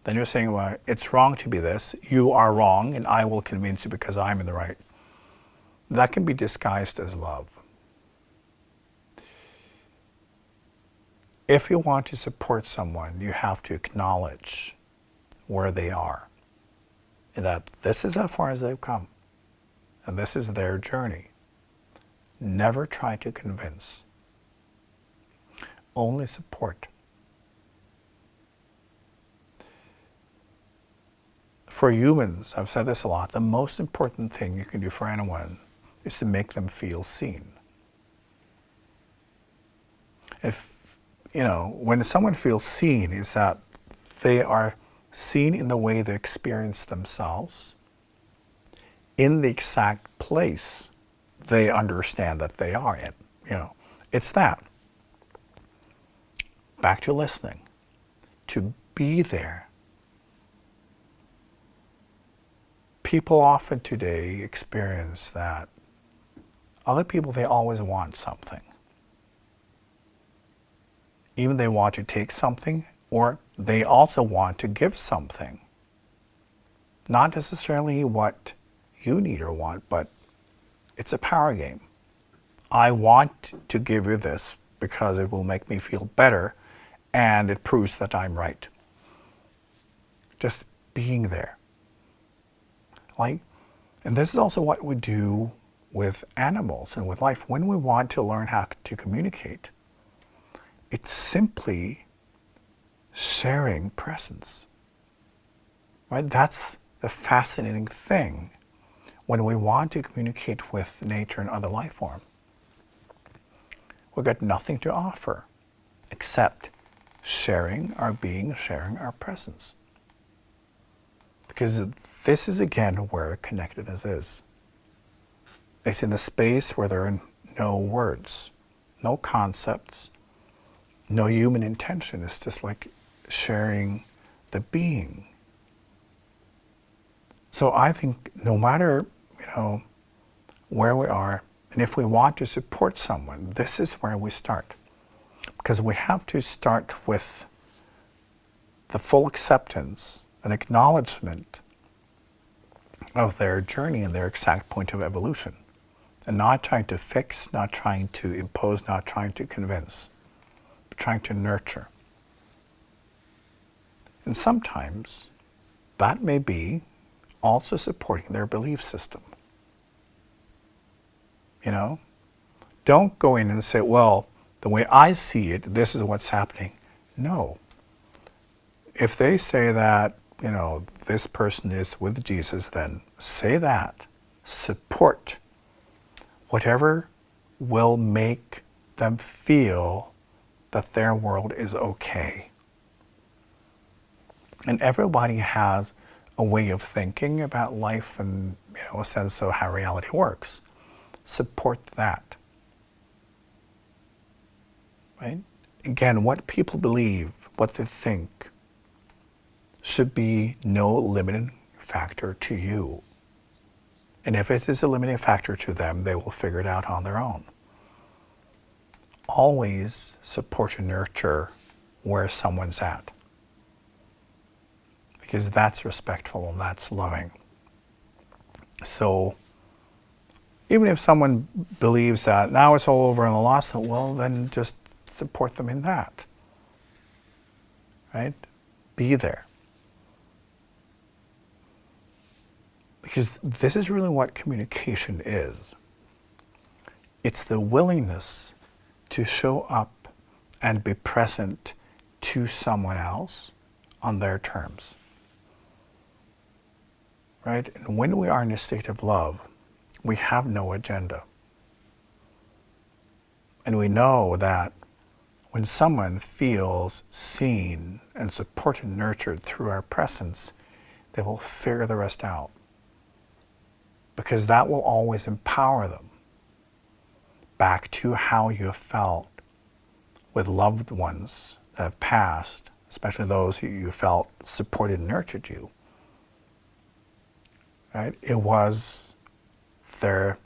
Then you're saying, well, it's wrong to be this, you are wrong, and I will convince you because I'm in the right. That can be disguised as love. If you want to support someone, you have to acknowledge where they are, and that this is how far as they've come, and this is their journey. Never try to convince. Only support. For humans, I've said this a lot, the most important thing you can do for anyone is to make them feel seen. If, you know, when someone feels seen, is that they are seen in the way they experience themselves, in the exact place they understand that they are in. You know, it's that. Back to listening, to be there. People often today experience that other people, they always want something. Even they want to take something, or they also want to give something. Not necessarily what you need or want, but it's a power game. I want to give you this because it will make me feel better, and it proves that I'm right. Just being there. Like, and this is also what we do with animals and with life. When we want to learn how to communicate, it's simply sharing presence. Right? That's the fascinating thing when we want to communicate with nature and other life form. We've got nothing to offer. except sharing our being, sharing our presence. Because this is again where connectedness is. It's in the space where there are no words, no concepts, no human intention. It's just like sharing the being. So I think no matter, where we are, and if we want to support someone, this is where we start. Because we have to start with the full acceptance and acknowledgement of their journey and their exact point of evolution. And not trying to fix, not trying to impose, not trying to convince, but trying to nurture. And sometimes that may be also supporting their belief system. Don't go in and say, well, the way I see it, this is what's happening. No. If they say that, this person is with Jesus, then say that. Support whatever will make them feel that their world is okay. And everybody has a way of thinking about life and, a sense of how reality works. Support that. Right? Again, what people believe, what they think, should be no limiting factor to you. And if it is a limiting factor to them, they will figure it out on their own. Always support and nurture where someone's at. Because that's respectful and that's loving. So, even if someone believes that now it's all over and the lost, well, then just support them in that. Right? Be there. Because this is really what communication is. It's the willingness to show up and be present to someone else on their terms. Right? And when we are in a state of love, we have no agenda. And we know that when someone feels seen and supported and nurtured through our presence, they will figure the rest out. Because that will always empower them back to how you have felt with loved ones that have passed, especially those who you felt supported and nurtured you. Right? It was their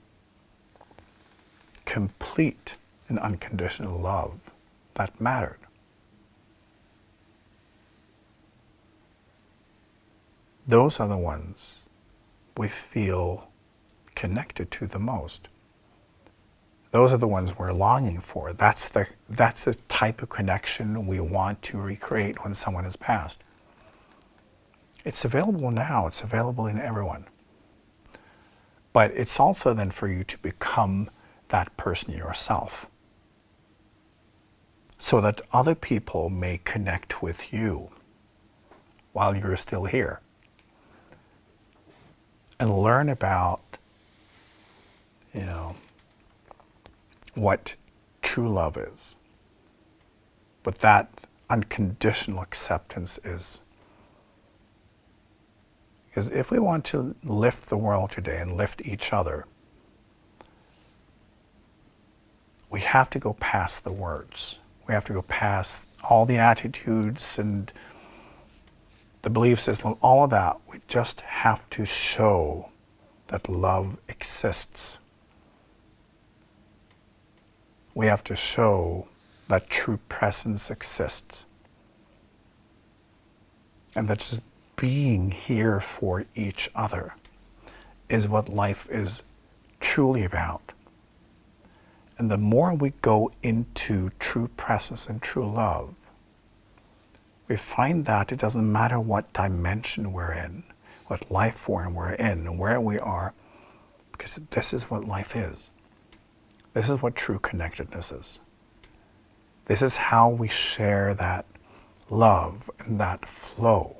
complete and unconditional love that mattered. Those are the ones we feel connected to the most. Those are the ones we're longing for. That's the type of connection we want to recreate when someone has passed. It's available now. It's available in everyone. But it's also then for you to become that person yourself, so that other people may connect with you while you're still here and learn about, what true love is, what that unconditional acceptance is. Because if we want to lift the world today and lift each other, we have to go past the words. We have to go past all the attitudes and the belief system, all of that. We just have to show that love exists. We have to show that true presence exists. And that just being here for each other is what life is truly about. And the more we go into true presence and true love, we find that it doesn't matter what dimension we're in, what life form we're in, and where we are, because this is what life is. This is what true connectedness is. This is how we share that love and that flow.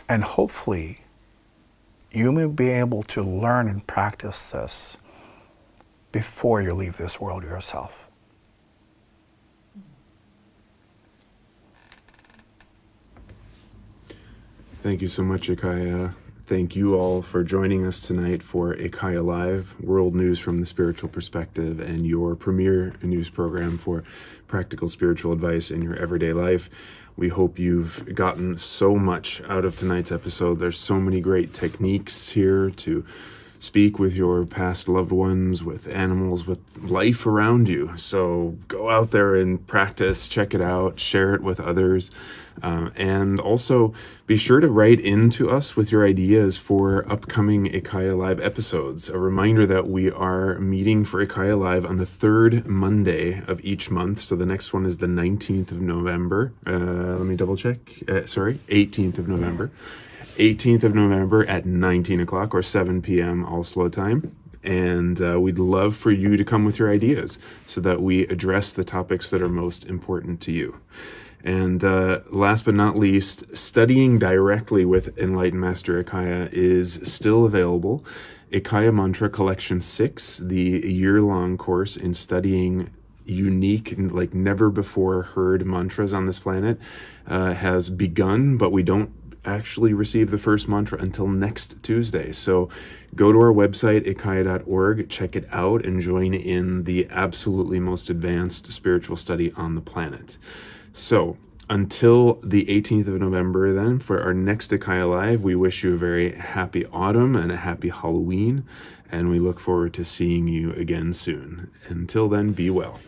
And hopefully, you may be able to learn and practice this before you leave this world yourself. Thank you so much, IKYA. Thank you all for joining us tonight for IKYA Live, world news from the spiritual perspective, and your premier news program for practical spiritual advice in your everyday life. We hope you've gotten so much out of tonight's episode. There's so many great techniques here to speak with your past loved ones, with animals, with life around you. So go out there and practice, check it out, share it with others. And also be sure to write into us with your ideas for upcoming IKYA Live episodes. A reminder that we are meeting for IKYA Live on the third Monday of each month. So the next one is the 19th of November. Let me double check. 18th of November. 18th of November at 19 o'clock or 7 p.m. Oslo time. And we'd love for you to come with your ideas so that we address the topics that are most important to you. And last but not least, studying directly with Enlightened Master IKYA is still available. IKYA Mantra Collection 6, the year-long course in studying unique, like never before heard mantras on this planet, has begun, but we don't actually receive the first mantra until next Tuesday. So go to our website, ikya.org, check it out, and join in the absolutely most advanced spiritual study on the planet. So until the 18th of November, then, for our next IKYA Live, we wish you a very happy autumn and a happy Halloween, and we look forward to seeing you again soon. Until then, be well.